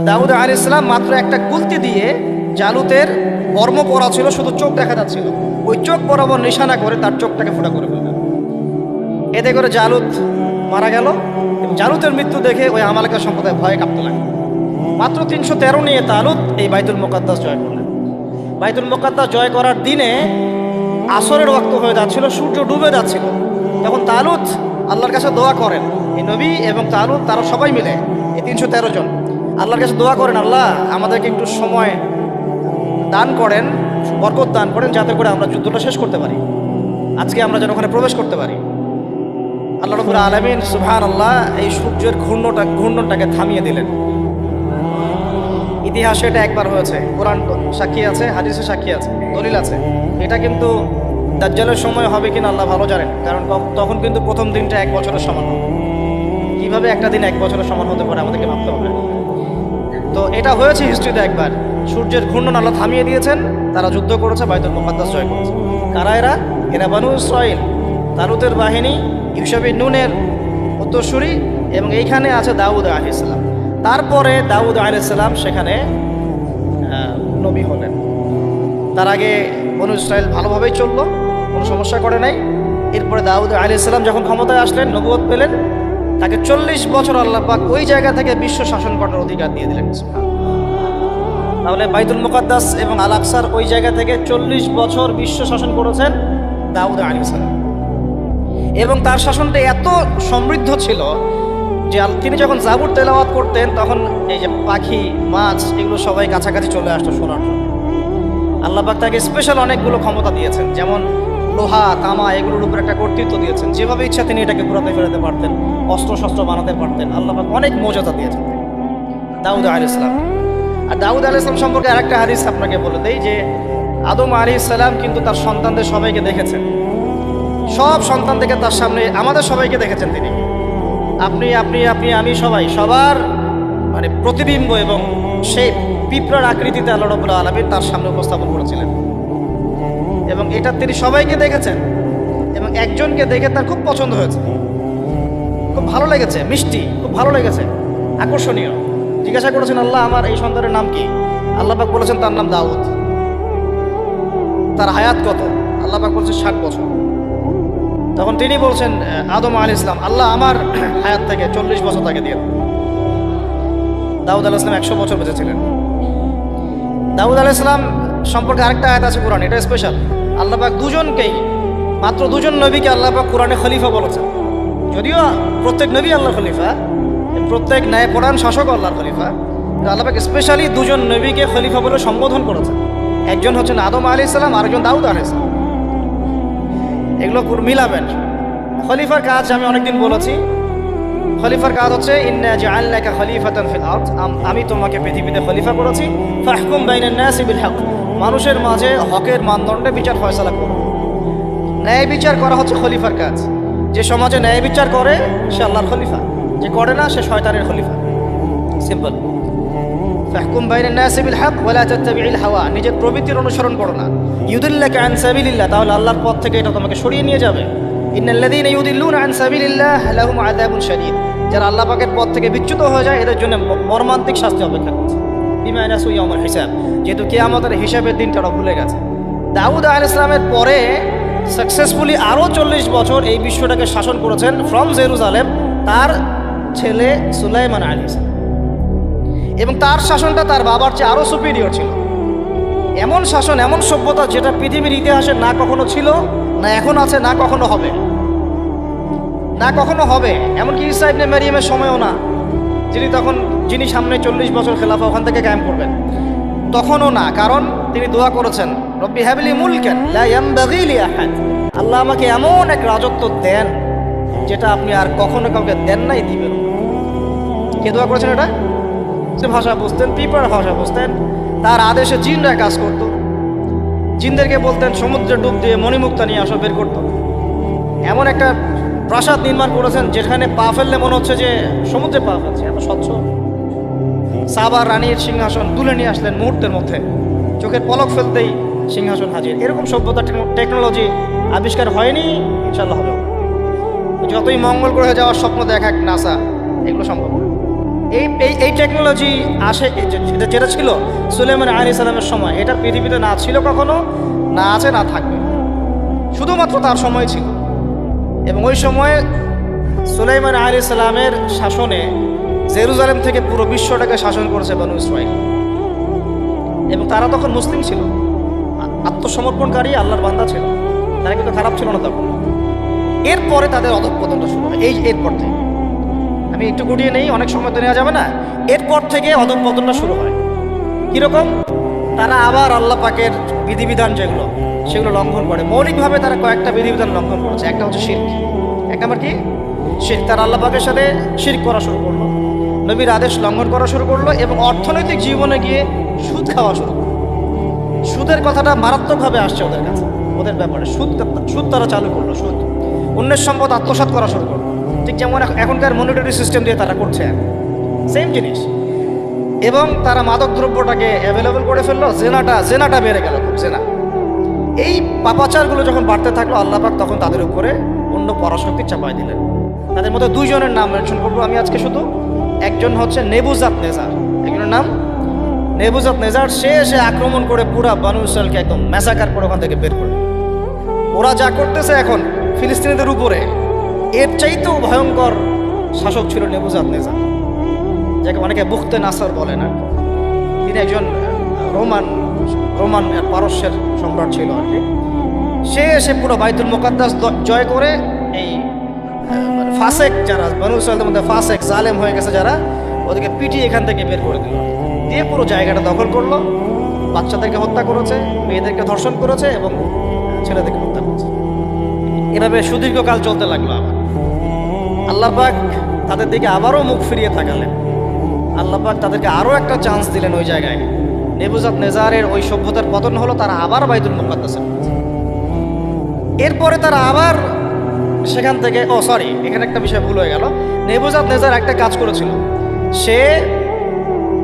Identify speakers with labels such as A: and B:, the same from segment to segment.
A: দাউদ আলাইহিস সালাম মাত্র একটা গুলতি দিয়ে জালুতের বর্ম পরা ছিল, শুধু চোখ দেখা যাচ্ছিল, ওই চোখ বরাবর নিশানা করে তার চোখটাকে ফোঁটা করে ফেললেন। এতে করে জালুত মারা গেল এবং জালুতের মৃত্যু দেখে ওই আমালেকা সম্প্রদায় ভয়ে কাঁপতে লাগলো। মাত্র 313 নিয়ে তালুত এই বাইতুল মুকাদ্দাস জয় করলেন। বাইতুল মুকাদ্দাস জয় করার দিনে আসরের ওয়াক্ত হয়ে যাচ্ছিল, সূর্য ডুবে যাচ্ছিল। তখন তালুত আল্লাহর কাছে দোয়া করেন, এই নবী এবং তালুত তারা সবাই মিলে এই 313 জন আল্লাহর কাছে দোয়া করেন, আল্লাহ আমাদেরকে একটু সময় দান করেন, বরকত দান করেন, যাতে করে আমরা যুদ্ধটা শেষ করতে পারি, আজকে আমরা যেন ওখানে প্রবেশ করতে পারি। আল্লাহ রাব্বুল আলামিন সুবহানাল্লাহ এই সূর্যের ঘূর্ণনটাকে থামিয়ে দিলেন। ইতিহাসে এটা একবার হয়েছে, কোরআন সাক্ষী আছে, হাদিসে সাক্ষী আছে, দলিল আছে। এটা কিন্তু দাজ্জালের সময় হবে কিনা আল্লাহ ভালো জানেন, কারণ তখন কিন্তু প্রথম দিনটা 1 বছরের সমান হবে। কিভাবে একটা দিন 1 বছরের সমান হতে পারে আমাদেরকে ভাবতে হবে। তো এটা হয়েছে হিস্ট্রিতে একবার, সূর্যের ঘূর্ণন আল্লাহ থামিয়ে দিয়েছেন, তারা যুদ্ধ করেছে, বাইতুল মুকাদ্দাস জয় করেছে। কারা এরা বানু ইসরাইল, তালুতের বাহিনী, ইউশা বিন নুনের উত্তরসূরি, এবং এইখানে আছে দাউদ আলাইহিস সালাম। তারপরে দাউদ আলাইহিস সালাম সেখানে নবী হলেন। তার আগে বনু ইসরাইল ভালোভাবেই চললো, কোনো সমস্যা করে নাই। এরপরে দাউদ আলাইহিস সালাম যখন ক্ষমতায় আসলেন, নবুয়ত পেলেন, তাকে 40 বছর আল্লাহ পাক ওই জায়গা থেকে বিশ্ব শাসন করার অধিকার দিয়ে দিলেন। তাহলে বাইতুল মুকাদ্দাস এবং আল আকসার ওই জায়গা থেকে 40 বছর বিশ্ব শাসন করেছেন দাউদ আলাইহিস সালাম। এবং তার শাসনটা এত সমৃদ্ধ ছিল যে তিনি যখন জাবুর তেলাওয়াত করতেন, তখন এই যে পাখি, মাছ, এগুলো সবাই কাছাকাছি চলে আসতো শোনার জন্য। আল্লাহ পাক তাকে স্পেশাল অনেকগুলো ক্ষমতা দিয়েছেন, যেমন লোহা, তামা, এগুলোর উপর একটা কর্তৃত্ব দিয়েছেন। যেভাবে ইচ্ছা তিনি এটাকে ঘুরাতে ফেরাতে পারতেন, অস্ত্র শস্ত্র বানাতে পারতেন। আল্লাহ পাক অনেক মর্যাদা দিয়েছেন দাউদ আলাইহিস সালাম। আর দাউদ আলাইহিস সালাম সম্পর্কে আরেকটা হাদিস আপনাকে বলে দেই যে আদম আলাইহিস সালাম কিন্তু তার সন্তানদের সবাইকে দেখেছেন, সব সন্তান থেকে তার সামনে আমাদের সবাইকে দেখেছেন তিনি। আপনি আপনি আপনি আমি সবাই, সবার মানে প্রতিবিম্ব এবং সেই পিঁপড়ার আকৃতিতে আল্লাহ রাব্বুল আলামিন তার সামনে উপস্থাপন করেছিলেন। এবং এটা তিনি সবাইকে দেখেছেন এবং একজনকে দেখে তার খুব পছন্দ হয়েছে, খুব ভালো লেগেছে, মিষ্টি, খুব ভালো লেগেছে, আকর্ষণীয়। জিজ্ঞাসা করেছেন, আল্লাহ আমার এই সন্তানের নাম কি? আল্লাহ পাক বলেছেন তার নাম দাউদ। তার হায়াত কত? আল্লাহ পাক বলেছেন 60 বছর। তখন তিনি বলছেন আদম আলাইহিস সালাম, আল্লাহ আমার হায়াত থেকে 40 বছর তাকে দিয়ে। দাউদ আলাইহিস সালাম 100 বছর বেঁচে ছিলেন। দাউদ আলাইহিস সালাম সম্পর্কে আরেকটা আয়াত আছে কোরআনে, এটা স্পেশাল। আল্লাহ পাক দুজনকেই, মাত্র 2 জন নবীকে আল্লাহ পাক কোরআনে খলিফা বলেছেন। যদিও প্রত্যেক নবী আল্লাহর খলিফা, প্রত্যেক ন্যায়পরায়ণ শাসক আল্লাহর খলিফা, আল্লাহ পাক স্পেশালি 2 জন নবীকে খলিফা বলে সম্বোধন করেছেন। একজন হচ্ছেন আদম আলাইহিস সালাম, আরেকজন দাউদ আলাইহিস সালাম। এগুলো মিলাবেন। খলিফার কাজ আমি অনেকদিন বলেছি, খলিফার কাজ হচ্ছে ইন্না জাআলনাকা খলিফাতান ফিল আরদ, আমি তোমাকে পৃথিবীতে খলিফা করেছি। ফাহকুম বাইনান নাসি বিল হক, মানুষের মাঝে হকের মানদণ্ডে বিচার ফয়সালা করো। ন্যায় বিচার করা হচ্ছে খলিফার কাজ। যে সমাজে ন্যায় বিচার করে সে আল্লাহর খলিফা, যে করে না সে শয়তানের খলিফা। সিম্পল। ফাহকুম বাইনান নাসি বিল হক ওয়া লা তাত্তাবি'ল হাওয়া, নিজের প্রবৃত্তির অনুসরণ করো না। ইউদিল্লাকা আন সাবিলিল্লাহ, তাহলে আল্লাহর পথ থেকে এটা তোমাকে সরিয়ে নিয়ে যাবে। ইন্নাল্লাযীনা ইউদিল্লুনা আন সাবিলিল্লাহ লাহুম আযাবুন শাদীদ, যারা আল্লাহ পাকের পথ থেকে বিচ্যুত হয়ে যায় এদের জন্য মর্মান্তিক শাস্তি অপেক্ষা করছে। বিমা নাসু ইয়াউমাল হিসাব, যেহেতু কিয়ামতের হিসাবের দিনটা ওরা ভুলে গেছে। দাউদ আলাইহিস সালামের পরে সাকসেসফুলি আরও 40 বছর এই বিশ্বটাকে শাসন করেছেন ফ্রম জেরুজালেম তার ছেলে সুলাইমান আলাইহিস সালাম। এবং তার শাসনটা তার বাবার চেয়ে আরও সুপিরিয়র ছিল। এমন শাসন, এমন সভ্যতা যেটা পৃথিবীর ইতিহাসে না কখনো ছিল, না এখন আছে, না কখনো হবে, না কখনো হবে। এমনকি ঈসা ইবনে মারিয়ামের সময়ও না, যিনি সামনে 40 বছর খেলাফা ওখান থেকে কায়েম করবেন, তখনও না। কারণ তিনি দোয়া করেছেন, রব্বি হাবলি মুলকান লা ইয়ানবাগি লি আহাদ, আল্লাহ আমাকে এমন এক রাজত্ব দেন যেটা আপনি আর কখনো কাউকে দেন নাই, দিবেন। কে দোয়া করেছেন এটা? সে ভাষা বুঝতেন, পিঁপড়ার ভাষা বুঝতেন, তার আদেশে জিনরা কাজ করতো। জিনদেরকে বলতেন সমুদ্রে ডুব দিয়ে মণিমুক্তা নিয়ে আসো, বের করতো। এমন একটা প্রাসাদ নির্মাণ করেছেন যেখানে পা ফেললে মনে হচ্ছে যে সমুদ্রে পা ফেলছে, এত স্বচ্ছ। সাবার রানীর সিংহাসন তুলে নিয়ে আসলেন মুহূর্তের মধ্যে, চোখের পলক ফেলতেই সিংহাসন হাজির। এরকম সভ্যতা, টেকনোলজি আবিষ্কার হয়নি, ইনশাল্লাহ হবে। যতই মঙ্গল গ্রহে যাওয়ার স্বপ্ন দেখাক নাসা, এগুলো সম্ভব। এই এই টেকনোলজি আসে যেটা ছিল সুলাইমান আলাইহিস সালামের সময়, এটা পৃথিবীতে না ছিল কখনো, না আছে, না থাকবে, শুধুমাত্র তার সময় ছিল। এবং ওই সময়ে সুলাইমান আলাইহিস সালামের শাসনে জেরুজালেম থেকে পুরো বিশ্বটাকে শাসন করেছে বনু ইসরাইল। এবং তারা তখন মুসলিম ছিল, আত্মসমর্পণকারী আল্লাহর বান্দা ছিল, তারা কিন্তু খারাপ ছিল না তখন। এরপরে তাদের অধঃপতনটা শুরু হয় এরপর থেকে। আমি একটু গুটিয়ে নেই, অনেক সময় তো নেওয়া যাবে না। এরপর থেকে অধঃপতনটা শুরু হয়। কীরকম? তারা আবার আল্লাহ পাকের বিধিবিধান যেগুলো সেগুলো লঙ্ঘন করে। মৌলিকভাবে তারা কয়েকটা বিধিবিধান লঙ্ঘন করেছে। একটা হচ্ছে শিরক, এক নম্বর কি শিরক। তারা আল্লাহ পাকের সাথে শিরক করা শুরু করলো, নবীর আদেশ লঙ্ঘন করা শুরু করলো, এবং অর্থনৈতিক জীবনে গিয়ে সুদ খাওয়া শুরু করলো। সুদের কথাটা মারাত্মকভাবে আসছে ওদের কাছে, ওদের ব্যাপারে সুদ তারা চালু করলো। সুদ, অন্যের সম্পদ আত্মসাৎ করা শুরু করলো, ঠিক যেমন এখনকার মনিটরি সিস্টেম দিয়ে তারা করছে, সেম জিনিস। এবং তারা মাদক দ্রব্যটাকে অ্যাভেলেবল করে ফেললো, জেনাটা বেড়ে গেল, খুব জেনা। এই পাপাচারগুলো যখন বাড়তে থাকলো, আল্লাহ পাক তখন তাদের উপরে অন্য পরাশক্তি চাপাই দিলেন। তাদের মধ্যে দুইজনের নাম মেনশন করবো আমি আজকে শুধু। একজন হচ্ছে নেবুজাত নেজার, একজনের নাম নেবুজাত নেজার। সে এসে আক্রমণ করে পুরা বনু ইসরাইলকে একদম ম্যাসাকার করে ওখান থেকে বের করে। ওরা যা করতেছে এখন ফিলিস্তিনিদের উপরে, এর চাইতেও ভয়ঙ্কর শাসক ছিল নেবুজাত নেজার, যাকে অনেকে বুখতে নাসার বলে না। তিনি একজন রোমান পারস্যের সম্রাট ছিল আর কি। সে এসে পুরো বাইতুল মুকাদ্দাস জয় করে এই ফাসেক যারা বনু ইসরাইলের মধ্যে ফাসেক জালেম হয়ে গেছে যারা, ওদেরকে পিটিয়ে এখান থেকে বের করে দিল, দিয়ে পুরো জায়গাটা দখল করলো। বাচ্চাদেরকে হত্যা করেছে, মেয়েদেরকে ধর্ষণ করেছে এবং ছেলেদেরকে হত্যা করেছে। এভাবে সুদীর্ঘকাল চলতে লাগলো। আবার আল্লাহ পাক তাদের দিকে আবারও মুখ ফিরিয়ে তাকালেন। আল্লাহ পাক তাদেরকে আরও একটা চান্স দিলেন। ওই জায়গায় নেবুজাত নেজারের ওই সভ্যতার পতন হলো, তারা আবার বাইতুল মুকাদ্দাসে। এরপরে তারা আবার সেখান থেকে এখানে একটা বিষয় ভুল হয়ে গেল। নেবুজাত নেজার একটা কাজ করেছিল, সে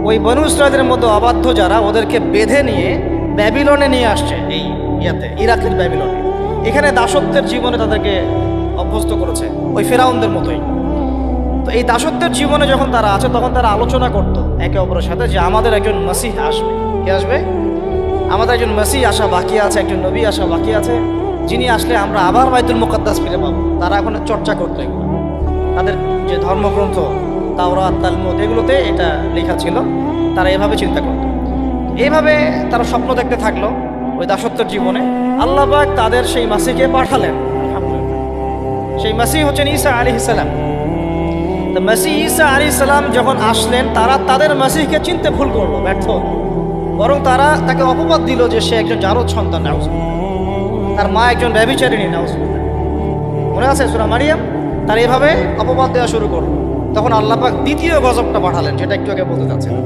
A: ওই বনু ইসরাইলের মধ্যে অবাধ্য যারা, ওদেরকে বেঁধে নিয়ে ব্যাবিলনে নিয়ে আসছে, এই ইরাকের ব্যাবিলনে। এখানে দাসত্বের জীবনে তাদেরকে অভ্যস্ত করেছে, ওই ফেরাউনদের মতোই। তো এই দাসত্বের জীবনে যখন তারা আছে, তখন তারা আলোচনা করতো একে অপরের সাথে যে আমাদের একজন মাসিহ আসবে। কে আসবে? আমাদের একজন মাসিহ আসা বাকি আছে, একজন নবী আসা বাকি আছে, যিনি আসলে আমরা আবার বাইতুল মুকাদ্দাস ফিরে পাবো। তারা এখন চর্চা করতো এগুলো, তাদের যে ধর্মগ্রন্থ তাওরাত, তালমুদ, এগুলোতে এটা লেখা ছিল। তারা এভাবে চিন্তা করত, এইভাবে তারা স্বপ্ন দেখতে থাকলো ওই দাসত্বের জীবনে। আল্লাহ পাক তাদের সেই মাসিহকে পাঠালেন। আলহামদুলিল্লাহ, সেই মাসিহ হচ্ছেন ঈসা আলাইহিস সালাম। তো মাসিহ ঈসা আলাইহিস সালাম যখন আসলেন, তারা তাদের মাসিহকে চিনতে ভুল করলো, ব্যর্থ। বরং তারা তাকে অপবাদ দিল যে সে একজন জারদ সন্তান, নাউজুবিল্লাহ। তার মা একজন ব্যভিচারিণী, নাউজুবিল্লাহ। মনে আছে সূরা মারিয়াম? তারা এভাবে অপবাদ দেওয়া শুরু করলো। তখন আল্লাহ পাক দ্বিতীয় গজবটা পাঠালেন, যেটা একটু আগে বলতে চাচ্ছিলাম।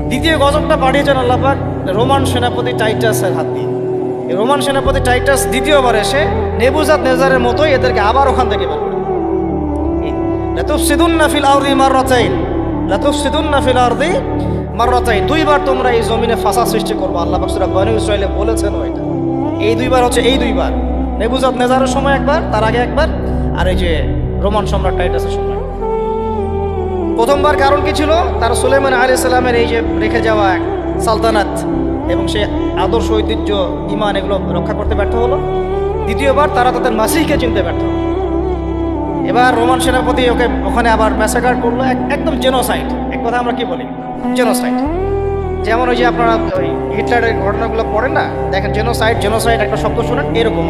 A: দ্বিতীয় গজবটা পাঠিয়েছেন আল্লাহ পাক রোমান সেনাপতি টাইটাসের হাত দিয়ে। এই রোমান সেনাপতি টাইটাস দ্বিতীয়বার এসে নেবুজাত নেজারের মতোই এদেরকে আবার ওখান থেকে বের করে দিল। লাতুফসিদুন্না ফিল আরদি মাররাতাইন, লাতুফসিদুন্না ফিল আরদি মাররাতাইন। দুইবার তোমরা এই জমিনে ফাসাদ সৃষ্টি করবে। আল্লাহ পাক সূরা বনী ইসরাঈলে বলেছেন ওইটা। এই দুইবার হচ্ছে এই দুইবার, নেবুজাত নেজারের সময় একবার, তার আগে একবার, আর এই যে রোমান সম্রাট টাইটাসের সময়। প্রথমবার কারণ কি ছিল? তারা সুলাইমান আলাইহিস সালামের এই যে রেখে যাওয়া সালতানাত এবং সেই আদর্শ, ঐতিহ্য, ঈমান, এগুলো রক্ষা করতে ব্যর্থ হলো। দ্বিতীয়বার তারা তাদের মাসিহকে চিনতে ব্যর্থ হলো। এবার রোমান সেনাপতি ওখানে আবার ম্যাসাকার করলো, একদম জেনোসাইড। এক কথা আমরা কি বলি? জেনোসাইড। যেমন ওই যে আপনারা ওই হিটলারের ঘটনাগুলো পড়েন না, দেখেন জেনোসাইড একটা শব্দ শোনেন, এরকম।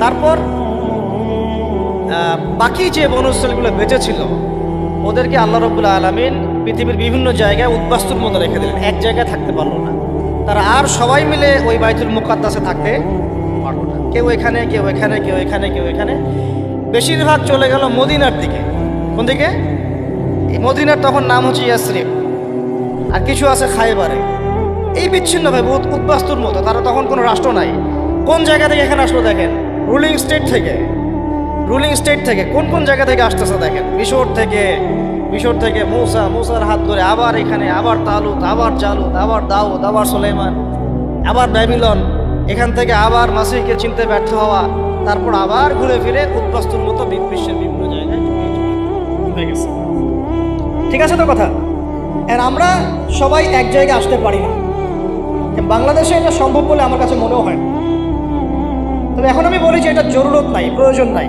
A: তারপর বাকি যে বনু ইসরাঈলগুলো বেঁচে ছিল, ওদেরকে আল্লাহ রাব্বুল আলামিন পৃথিবীর বিভিন্ন জায়গায় উদ্বাস্তুর মতো রেখে দিলেন, এক জায়গায় থাকতে পারলো না। তারা আর সবাই মিলে ওই বাইতুল মুকাদ্দাসে থাকতে পারলো না। কেউ এখানে, কেউ এখানে, কেউ এখানে, কেউ এখানে। বেশিরভাগ চলে গেল মদিনার দিকে। কোন দিকে? মদিনার তখন নাম হচ্ছে ইয়াসরিব, আর কিছু আছে খায়বারে। এই বিচ্ছিন্নভাবে উদ্বাস্তুর মতো। তারা তখন কোনো রাষ্ট্র নাই। কোন জায়গা থেকে এখানে আসলো দেখেন? রুলিং স্টেট থেকে কোন কোন জায়গা থেকে আসতেছে দেখেন। মিশর থেকে মূসার হাত ধরে আবার এখানে, আবার তালুত, আবার জালুত, আবার দাউদ, আবার সুলাইমান, আবার ব্যাবিলন। এখান থেকে আবার মাসিহকে চিনতে ব্যর্থ হওয়া, তারপর আবার ঘুরে ফিরে উদ্বাস্তুর মতো বিশ্বের বিভিন্ন জায়গায় হয়ে গেছে। ঠিক আছে তো কথা? আর আমরা সবাই এক জায়গায় আসতে পারি না, বাংলাদেশে এটা সম্ভব বলে আমার কাছে মনেও হয়। তবে এখন আমি বলি যে এটা জরুরত নাই, প্রয়োজন নাই।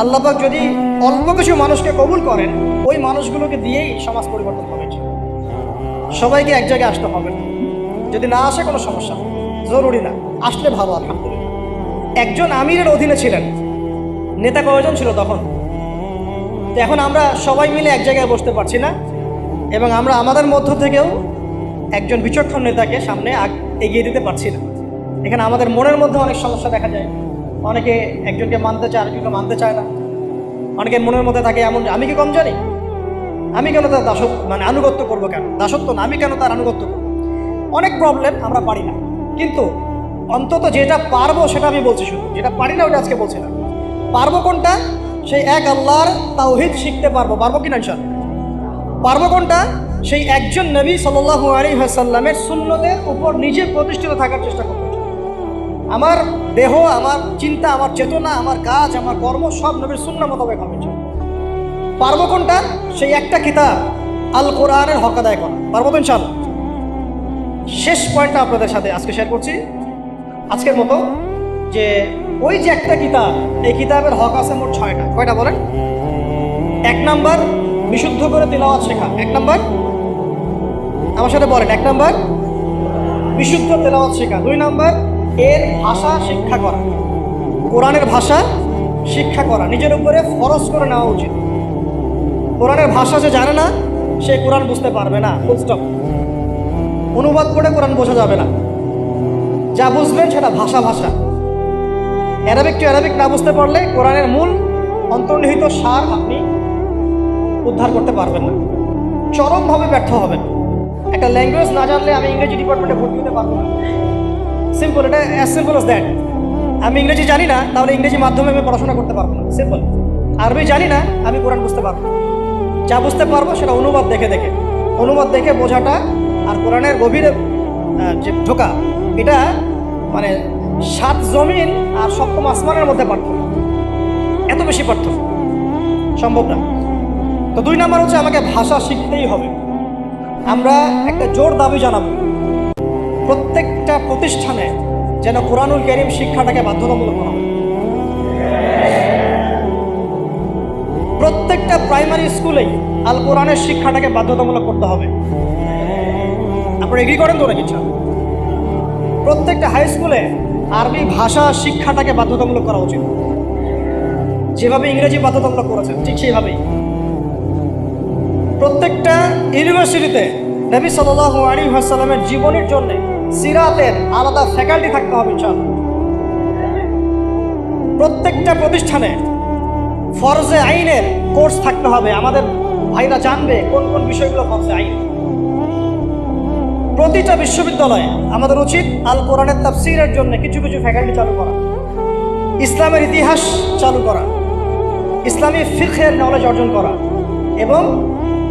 A: আল্লাহ পাক যদি অল্প কিছু মানুষকে কবুল করেন, ওই মানুষগুলোকে দিয়েই সমাজ পরিবর্তন হবে। সবাইকে এক জায়গায় আসতে হবে না। যদি না আসে কোনো সমস্যা, জরুরি না, আসলে ভালো, আলহামদুলিল্লাহ। একজন আমিরের অধীনে ছিলেন, নেতা কয়জন ছিল তখন? তো এখন আমরা সবাই মিলে এক জায়গায় বসতে পারছি না, এবং আমরা আমাদের মধ্য থেকেও একজন বিচক্ষণ নেতাকে সামনে এগিয়ে দিতে পারছি না। এখানে আমাদের মনের মধ্যে অনেক সমস্যা দেখা যায়। অনেকে একজনকে মানতে চায়, আরেকজনকে মানতে চায় না। অনেকের মনের মধ্যে থাকে এমন, আমি কি কম জানি, আমি কেন তার আনুগত্য করবো, কেন দাসত্ব না, আমি কেন তার আনুগত্য করবো। অনেক প্রবলেম, আমরা পারি না। কিন্তু অন্তত যেটা পারবো সেটা আমি বলছি, শুধু যেটা পারি না ওটা আজকে বলছি না। পারবো কোনটা? সেই এক আল্লাহর তাওহীদ শিখতে পারবো। পারবো কিনা ইনশাআল্লাহ? পারবো কোনটা? সেই একজন নবী সাল্লাল্লাহু আলাইহি ওয়াসাল্লামের সুন্নতের উপর নিজে প্রতিষ্ঠিত থাকার চেষ্টা করবো। আমার দেহ, আমার চিন্তা, আমার চেতনা, আমার কাজ, আমার কর্ম সব নবীর সুন্নাহ মোতাবেক হবে। পারবো কোনটা? সেই একটা কিতাব আল কোরআনের হক আদায় করা। পারবো তো ইনশাআল্লাহ? শেষ পয়েন্টটা আপনাদের সাথে আজকে শেয়ার করছি আজকের মতো, যে ওই যে একটা কিতাব, এই কিতাবের হক আছে মোট 6টা। কয়টা বলেন? 1 নাম্বার বিশুদ্ধ করে তিলাওয়াত শেখা। 1 নাম্বার, আমার সাথে বলেন, 1 নাম্বার বিশুদ্ধ তেলাওয়াত শেখা। 2 নাম্বার এর ভাষা শিক্ষা করা, কোরআনের ভাষা শিক্ষা করা, নিজের উপরে ফরজ করে নেওয়া উচিত। কোরআনের ভাষা যে জানে না, সে কোরআন বুঝতে পারবে না, ফুল স্টপ। অনুবাদ করে কোরআন বোঝা যাবে না। যা বুঝবেন সেটা ভাষা। অ্যারাবিক টু অ্যারাবিক না বুঝতে পারলে কোরআনের মূল অন্তর্নিহিত সার আপনি উদ্ধার করতে পারবেন না, চরমভাবে ব্যর্থ হবেন। একটা ল্যাঙ্গুয়েজ না জানলে আমি ইংরেজি ডিপার্টমেন্টে ভর্তি হতে পারবো না। সিম্পল, এটা অ্যাজ সিম্পল অ্যাজ দ্যাট। আমি ইংরেজি জানি না, তাহলে ইংরেজি মাধ্যমে আমি পড়াশোনা করতে পারবো না। সিম্পল। আরবি জানি না, আমি কোরআন বুঝতে পারবো না। যা বুঝতে পারবো সেটা অনুবাদ দেখে বোঝাটা, আর কোরআনের গভীরে যে ঢোকা, এটা 7 জমিন আর 7ম আসমানের মধ্যে পার্থক্য। এত বেশি পার্থক্য সম্ভব না। তো 2 নাম্বার হচ্ছে আমাকে ভাষা শিখতেই হবে। আমরা একটা জোর দাবি জানাবো, প্রত্যেকটা প্রতিষ্ঠানে যেন কোরআনুল কারীম শিক্ষাটাকে বাধ্যতামূলক করা হবে। প্রত্যেকটা প্রাইমারি স্কুলেই আল কোরআনের শিক্ষাটাকে বাধ্যতামূলক করতে হবে। আপনারা এগ্রি করেন তো নাকি? প্রত্যেকটা হাই স্কুলে আরবি ভাষা শিক্ষাটাকে বাধ্যতামূলক করা উচিত। যেভাবে ইংরেজি বাধ্যতামূলক করেছেন ঠিক সেইভাবেই প্রত্যেকটা ইউনিভার্সিটিতে নবী সাল্লাল্লাহু আলাইহি ওয়াসাল্লামের জীবনের জন্য সিরাতের আলাদা ফ্যাকাল্টি থাকতে হবে ইনশাআল্লাহ। প্রত্যেকটা প্রতিষ্ঠানে ফরজে আইনের কোর্স থাকতে হবে। আমাদের ভাইরা জানবে কোন কোন বিষয়গুলো ফরজে আইন। প্রতিটা বিশ্ববিদ্যালয়ে আমাদের উচিত আল কোরআনের তাফসীরের জন্য কিছু ফ্যাকাল্টি চালু করা, ইসলামের ইতিহাস চালু করা, ইসলামী ফিকহের নলেজ অর্জন করা এবং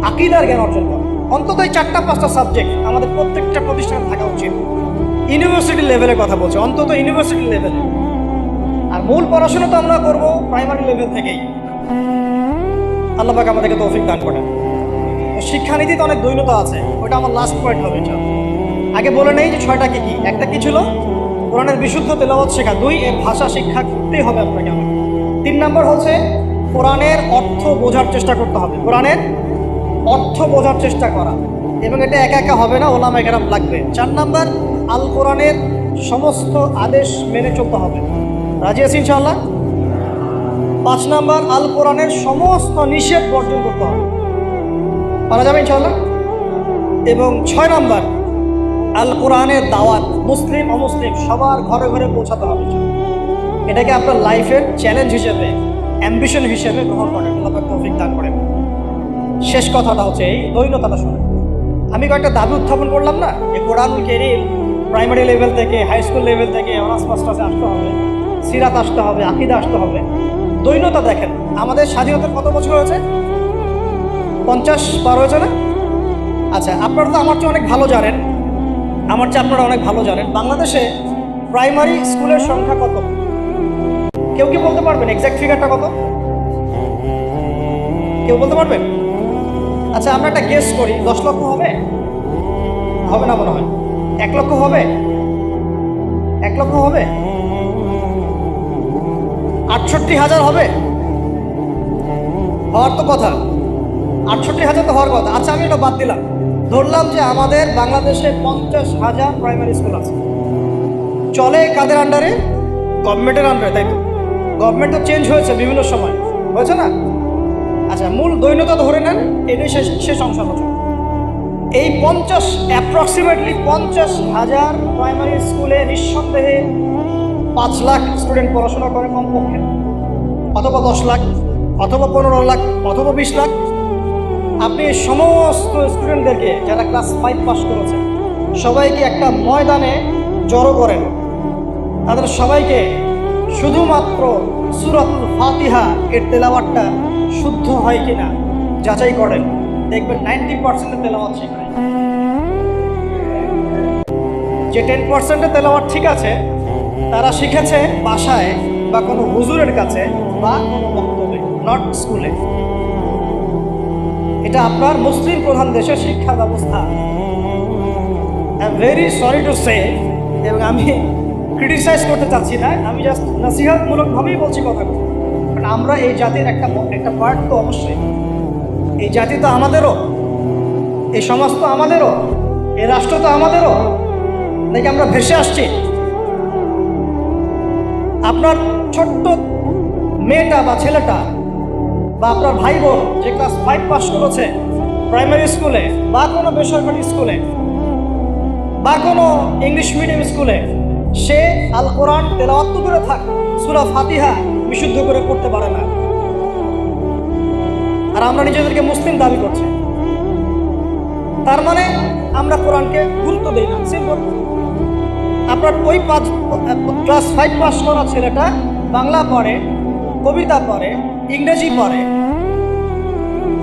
A: আকীদার জ্ঞান অর্জন করা। অন্তত এই 4-5টা সাবজেক্ট আমাদের প্রত্যেকটা প্রতিষ্ঠানে থাকা উচিত। ইউনিভার্সিটি লেভেলের কথা বলছি, অন্তত ইউনিভার্সিটি লেভেলে। আর মূল পড়াশোনা তো আমরা করবো প্রাইমারি লেভেল থেকেই। আল্লাহ পাক আমাদেরকে তৌফিক দান করেন। শিক্ষানীতিতে অনেক দৈন্যতা আছে, ওটা আমার লাস্ট পয়েন্ট হবে। আগে বলে নেই যে 6টা কি। একটা কি ছিল? কোরআনের বিশুদ্ধ তেলাওয়াত শেখা। 2, এর ভাষা শিক্ষা করতেই হবে আপনাকে। 3 নাম্বার হচ্ছে কোরআনের অর্থ বোঝার চেষ্টা করতে হবে। কোরআনের অর্থ বোঝার চেষ্টা করা, এবং এটা একা হবে না, ওলামায়ে কেরাম লাগবে। 4 নাম্বার আল কোরআনের সমস্ত আদেশ মেনে চলতে হবে। রাজি আছি ইনশাআল্লাহ? 5 নাম্বার আল কোরআনের সমস্ত নিষেধ বর্জন করতে হবে। পারা যাবে ইনশাআল্লাহ? এবং 6 নাম্বার আল কোরআনের দাওয়াত মুসলিম অমুসলিম সবার ঘরে ঘরে পৌঁছাতে হবে। এটাকে আপনার লাইফের চ্যালেঞ্জ হিসেবে, অ্যাম্বিশন হিসেবে গ্রহণ করেন। আল্লাহ পাক তৌফিক দান করেন। শেষ কথাটা হচ্ছে এই দৈন্যতাটা শুনে আমি কয়েকটা দাবি উত্থাপন করলাম না, যে কোরআনুল কারীম প্রাইমারি লেভেল থেকে, হাই স্কুল লেভেল থেকে অনার্স মাস্টার্সে আসতে হবে, সিরাত আসতে হবে, আকীদা আসতে হবে। দৈন্যতা দেখেন, আমাদের স্বাধীনতার কত বছর হয়েছে? 50 পার হয়েছে না? আচ্ছা, আপনারা তো আমার চেয়ে অনেক ভালো জানেন, আপনারা অনেক ভালো জানেন বাংলাদেশে প্রাইমারি স্কুলের সংখ্যা কত? কেউ কি বলতে পারবেন এক্সাক্ট ফিগারটা কত? কেউ বলতে পারবেন? আচ্ছা আমরা একটা গেস করি, 10 লক্ষ হবে? হবে না মনে হয়। 1 লক্ষ হবে? 1 লক্ষ হবে? 68,000 হবে? হওয়ার তো কথা, 68,000 তো হওয়ার কথা। আচ্ছা আমি এটা বাদ দিলাম, ধরলাম যে আমাদের বাংলাদেশে 50,000 প্রাইমারি স্কুল আছে। চলে কাদের আন্ডারে? গভর্নমেন্টের আন্ডারে, তাই তো? গভর্নমেন্ট তো চেঞ্জ হয়েছে বিভিন্ন সময়, হয়েছে না? আচ্ছা মূল দৈন্যতা ধরে নেন, এটাই শেষ অংশ আলোচনা। এই অ্যাপ্রক্সিমেটলি 50,000 প্রাইমারি স্কুলে নিঃসন্দেহে 5 লাখ স্টুডেন্ট পড়াশোনা করে কমপক্ষে, অথবা 10 লাখ, অথবা 15 লাখ, অথবা 20 লাখ। আপনি সমস্ত স্টুডেন্টদেরকে যারা ক্লাস 5 পাস করেছে সবাইকে একটা ময়দানে জড়ো করেন, তাদের সবাইকে শুধুমাত্র সূরাতুল ফাতিহা এর তেলাওয়াতটা শুদ্ধ হয় কিনা যাচাই করেন, দেখবেন 90% তেলাওয়াত ঠিক নাই। যে 10% তেলাওয়াত ঠিক আছে তারা শিখেছে বাসায় বা কোনো হুজুরের কাছে বা কোনো বক্তব্যে, নট স্কুলে। এটা আপনার মুসলিম প্রধান দেশের শিক্ষা ব্যবস্থা। I am very sorry to say, এবং আমি ক্রিটিসাইজ করতে চাচ্ছি না, আমি জাস্ট নসিহতমূলকভাবেই বলছি কথাগুলো। কারণ আমরা এই জাতির একটা পার্ট তো অবশ্যই। এই জাতি তো আমাদেরও, এই সমাজ তো আমাদেরও, এই রাষ্ট্র তো আমাদেরও, নাকি আমরা ভেসে আসছি? আপনার ছোট্ট মেয়েটা বা ছেলেটা বা আপনার ভাই বোন যে ক্লাস 5 পাস করেছে প্রাইমারি স্কুলে বা কোনো বেসরকারি স্কুলে বা কোনো ইংলিশ মিডিয়াম স্কুলে, সে আল কোরআন তেলাওয়াত তো করে থাক, সূরা ফাতিহা বিশুদ্ধ করে পড়তে পারে না। আর আমরা নিজেদেরকে মুসলিম দাবি করছি, তার মানে আমরা কোরআনকে গুরুত্ব দিই না। সিম্পল। আপনার ওই ক্লাস 5 পাস করা ছেলেটা বাংলা পড়ে, কবিতা পড়ে, ইংরেজি পড়ে,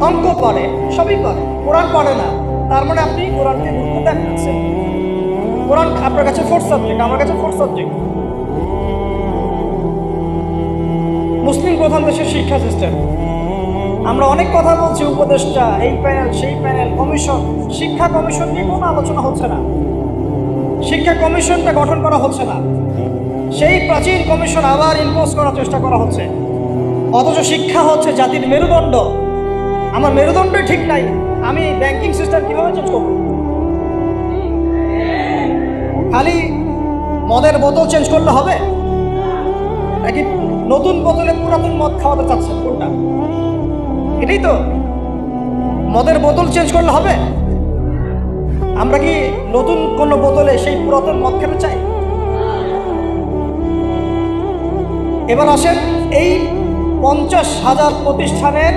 A: অঙ্ক পড়ে, সবই পড়ে, কোরআন পড়ে না। তার মানে আপনি কোরআনকে গুরুত্ব দেন না। কোরআন আপনার কাছে 4th সাবজেক্ট, আমার কাছে 4th সাবজেক্ট। মুসলিম প্রধান দেশের শিক্ষা সিস্টেম, আমরা অনেক কথা বলছি, উপদেষ্টা, এই প্যানেল, সেই প্যানেল, কমিশন। শিক্ষা কমিশন নিয়ে কোনো আলোচনা হচ্ছে না, শিক্ষা কমিশনটা গঠন করা হচ্ছে না, সেই প্রাচীন কমিশন আবার ইম্পোজ করার চেষ্টা করা হচ্ছে। অথচ শিক্ষা হচ্ছে জাতির মেরুদণ্ড। আমার মেরুদণ্ডই ঠিক নাই, আমি ব্যাংকিং সিস্টেম কীভাবে চেঞ্জ করব? খালি মদের বোতল চেঞ্জ করলে হবে, নাকি নতুন বোতলে পুরাতন মদ খাওয়াতে চাচ্ছেন? কোনটা? এটাই তো, মদের বোতল চেঞ্জ করলে হবে? আমরা কি নতুন কোনো বোতলে সেই পুরাতন মদ খেতে চাই? এবার আসেন এই 50,000 প্রতিষ্ঠানের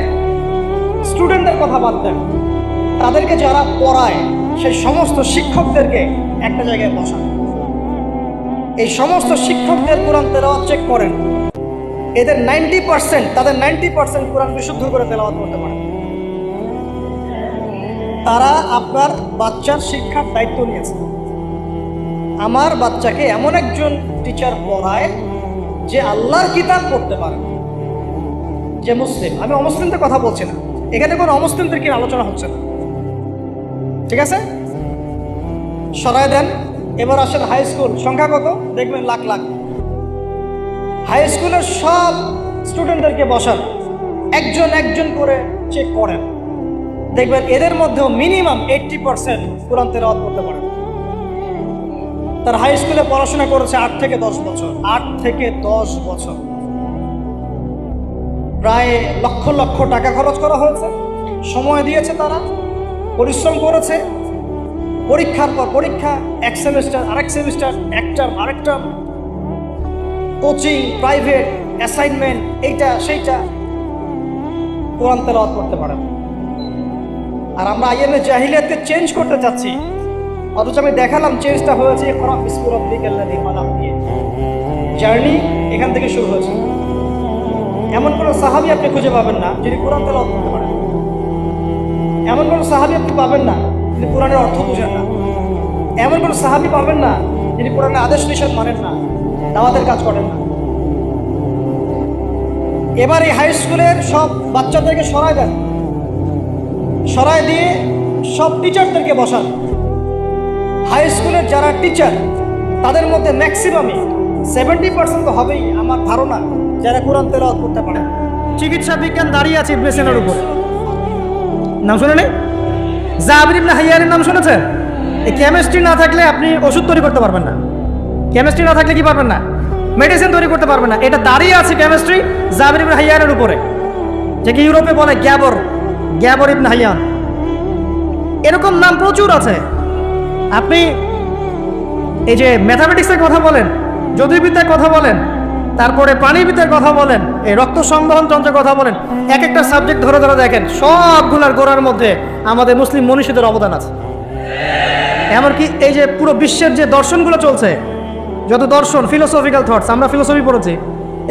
A: স্টুডেন্টদের কথা বাদ দেন, তাদেরকে যারা পড়ায় সেই সমস্ত শিক্ষকদেরকে একটা জায়গায় বসান। এই সমস্ত শিক্ষকদের কোরআন তেলাওয়াত চেক করেন, এদের 90%, তাদের 90% কোরআন বিশুদ্ধ করে তেলাওয়াত করতে পারে। তারা আপনার বাচ্চার শিক্ষার দায়িত্ব নিয়েছে। আমার বাচ্চাকে এমন একজন টিচার পড়ায় যে আল্লাহর কিতাব পড়তে পারে, যে মুসলিম। আমি অমুসলিমদের কথা বলছি না, এখানে কোনো অমুসলিমদের কি আলোচনা হচ্ছে না, ঠিক আছে? সরায় দেন। এবার আসেন হাই স্কুল, সংখ্যা কত? দেখবেন লাখ লাখ। হাই স্কুলের সব স্টুডেন্টদেরকে বসান, একজন একজন করে চেক করেন, দেখবেন এদের মধ্যেও মিনিমাম 80% কোরআন তেলাওয়াত করতে পারে। তার হাই স্কুলে পড়াশোনা করেছে 8 থেকে 10 বছর, 8 থেকে 10 বছর, প্রায় লক্ষ লক্ষ টাকা খরচ করা হয়েছে, সময় দিয়েছে, তারা পরিশ্রম করেছে। পরীক্ষার পর পরীক্ষা, এক সেমিস্টার আরেক সেমিস্টার, এক টার্ম আরেক টার্ম, কোচিং, প্রাইভেট, অ্যাসাইনমেন্ট, এইটা সেইটা, কোরআন তেলাওয়াত করতে পারে। আর আমরা আইএমএ জাহিলিয়াতকে চেঞ্জ করতে চাচ্ছি, অথচ আমি দেখালাম চেঞ্জটা হয়েছে ইকরা বিসমি রাব্বিকাল্লাযী খালাক দিয়ে। জার্নি এখান থেকে শুরু হয়েছে। এমন কোনো সাহাবী আপনি খুঁজে পাবেন না যিনি কোরআন তেলাওয়াত করতে পারেন। এমন কোনো সাহাবী আপনি পাবেন না যিনি কোরআনের অর্থ বুঝেন না। এমন কোনো সাহাবী পাবেন না যিনি কোরআনের আদেশ নিষেধ মানেন না, দাওয়াতের কাজ করেন না। এবার এই হাই স্কুলের সব বাচ্চাদেরকে সরায় দেন, সরায় দিয়ে সব টিচারদেরকে বসান। হাই স্কুলের যারা টিচার তাদের মধ্যে ম্যাক্সিমামই 70% তো হবেই আমার ধারণা যারা কোরআন তেলাওয়াত করতে পারে। চিকিৎসা বিজ্ঞান দাঁড়িয়ে আছে ইবনে সিনার উপর, নাম শুনেনি? জাবির ইবনে হাইয়ানের নাম শুনেছেন? এই কেমিস্ট্রি না থাকলে আপনি ওষুধ তৈরি করতে পারবেন না। কেমিস্ট্রি না থাকলে কি পারবেন না? মেডিসিন তৈরি করতে পারবেন না। এটা দাঁড়িয়ে আছে কেমিস্ট্রি জাবির ইবনে হাইয়ানের উপরে, যে কি ইউরোপে বলে গ্যাবর ইবনে হাইয়ান। এরকম নাম প্রচুর আছে। আপনি এই যে ম্যাথামেটিক্সের কথা বলেন, জ্যোতির্বিদ্যার কথা বলেন, তারপরে প্রাণীবিদ্যার কথা বলেন, এই রক্ত সংবহন তন্ত্রের কথা বলেন, এক একটা সাবজেক্ট ধরে ধরে দেখেন, সবগুলোর গোড়ার মধ্যে আমাদের মুসলিম মনীষীদের অবদান আছে। এমনকি এই যে পুরো বিশ্বের যে দর্শনগুলো চলছে, যত দর্শন, ফিলোসফিক্যাল থটস, আমরা ফিলোসফি পড়েছি,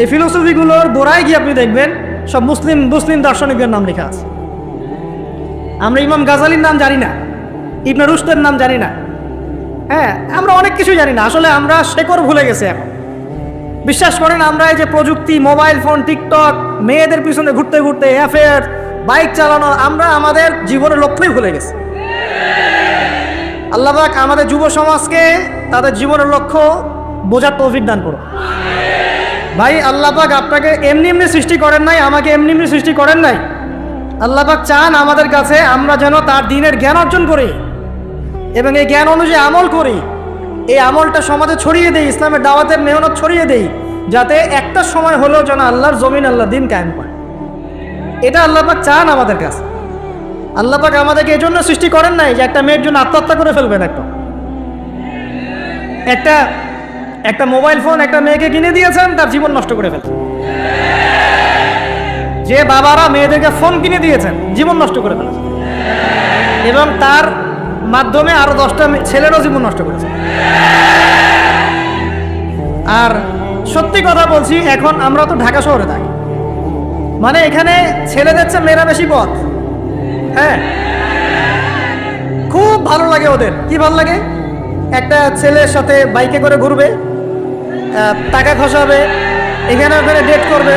A: এই ফিলোসফিগুলোর গোড়ায় গিয়ে আপনি দেখবেন সব মুসলিম দার্শনিকদের নাম লেখা আছে। আমরা ইমাম গাজালির নাম জানি না, ইবনে রুশদের নাম জানি না। হ্যাঁ, আমরা অনেক কিছু জানি না। আসলে আমরা শেকড় ভুলে গেছি এখন। বিশ্বাস করেন, আমরা এই যে প্রযুক্তি, মোবাইল ফোন, টিকটক, মেয়েদের পিছনে ঘুরতে ঘুরতে, অ্যাফেয়ার, বাইক চালানো, আমরা আমাদের জীবনের লক্ষ্যই ভুলে গেছি। আল্লাহ পাক আমাদের যুব সমাজকে তাদের জীবনের লক্ষ্য বোঝার তৌফিক দান করুন। ভাই, আল্লাহ পাক আপনাকে এমনি এমনি সৃষ্টি করেন নাই, আমাকে এমনি এমনি সৃষ্টি করেন নাই। আল্লাহ পাক চান আমাদের কাছে আমরা যেন তার দ্বীনের জ্ঞান অর্জন করি এবং এই জ্ঞান অনুযায়ী আমল করি। এই আমলটা সমাজে ছড়িয়ে দেই, ইসলামের দাওয়াতের মেহনত ছড়িয়ে দেই, যাতে একটা সময় হলেও যেন আল্লাহর জমিন, আল্লাহ দ্বীন কায়েম করে। এটা আল্লাহ পাক চান আমাদের কাছে। আল্লাহ পাক আমাদেরকে এই জন্য সৃষ্টি করেন নাই যে একটা মেয়ের জন্য আত্মহত্যা করে ফেলবেন। একটা মোবাইল ফোন একটা মেয়েকে কিনে দিয়েছেন, তার জীবন নষ্ট করে ফেলছেন। যে বাবারা মেয়েদেরকে ফোন কিনে দিয়েছেন, জীবন নষ্ট করে ফেলেছেন এবং তার মাধ্যমে আরো 10টা ছেলেরও জীবন নষ্ট করেছে। আর সত্যি কথা বলছি, এখন আমরা তো ঢাকা শহরে থাকি, মানে এখানে ছেলেদের চেয়ে মেয়েরা বেশি পথ। হ্যাঁ, খুব ভালো লাগে ওদের। কি ভালো লাগে? একটা ছেলের সাথে বাইকে করে ঘুরবে, টাকা খসাবে, এখানে ওখানে ডেট করবে,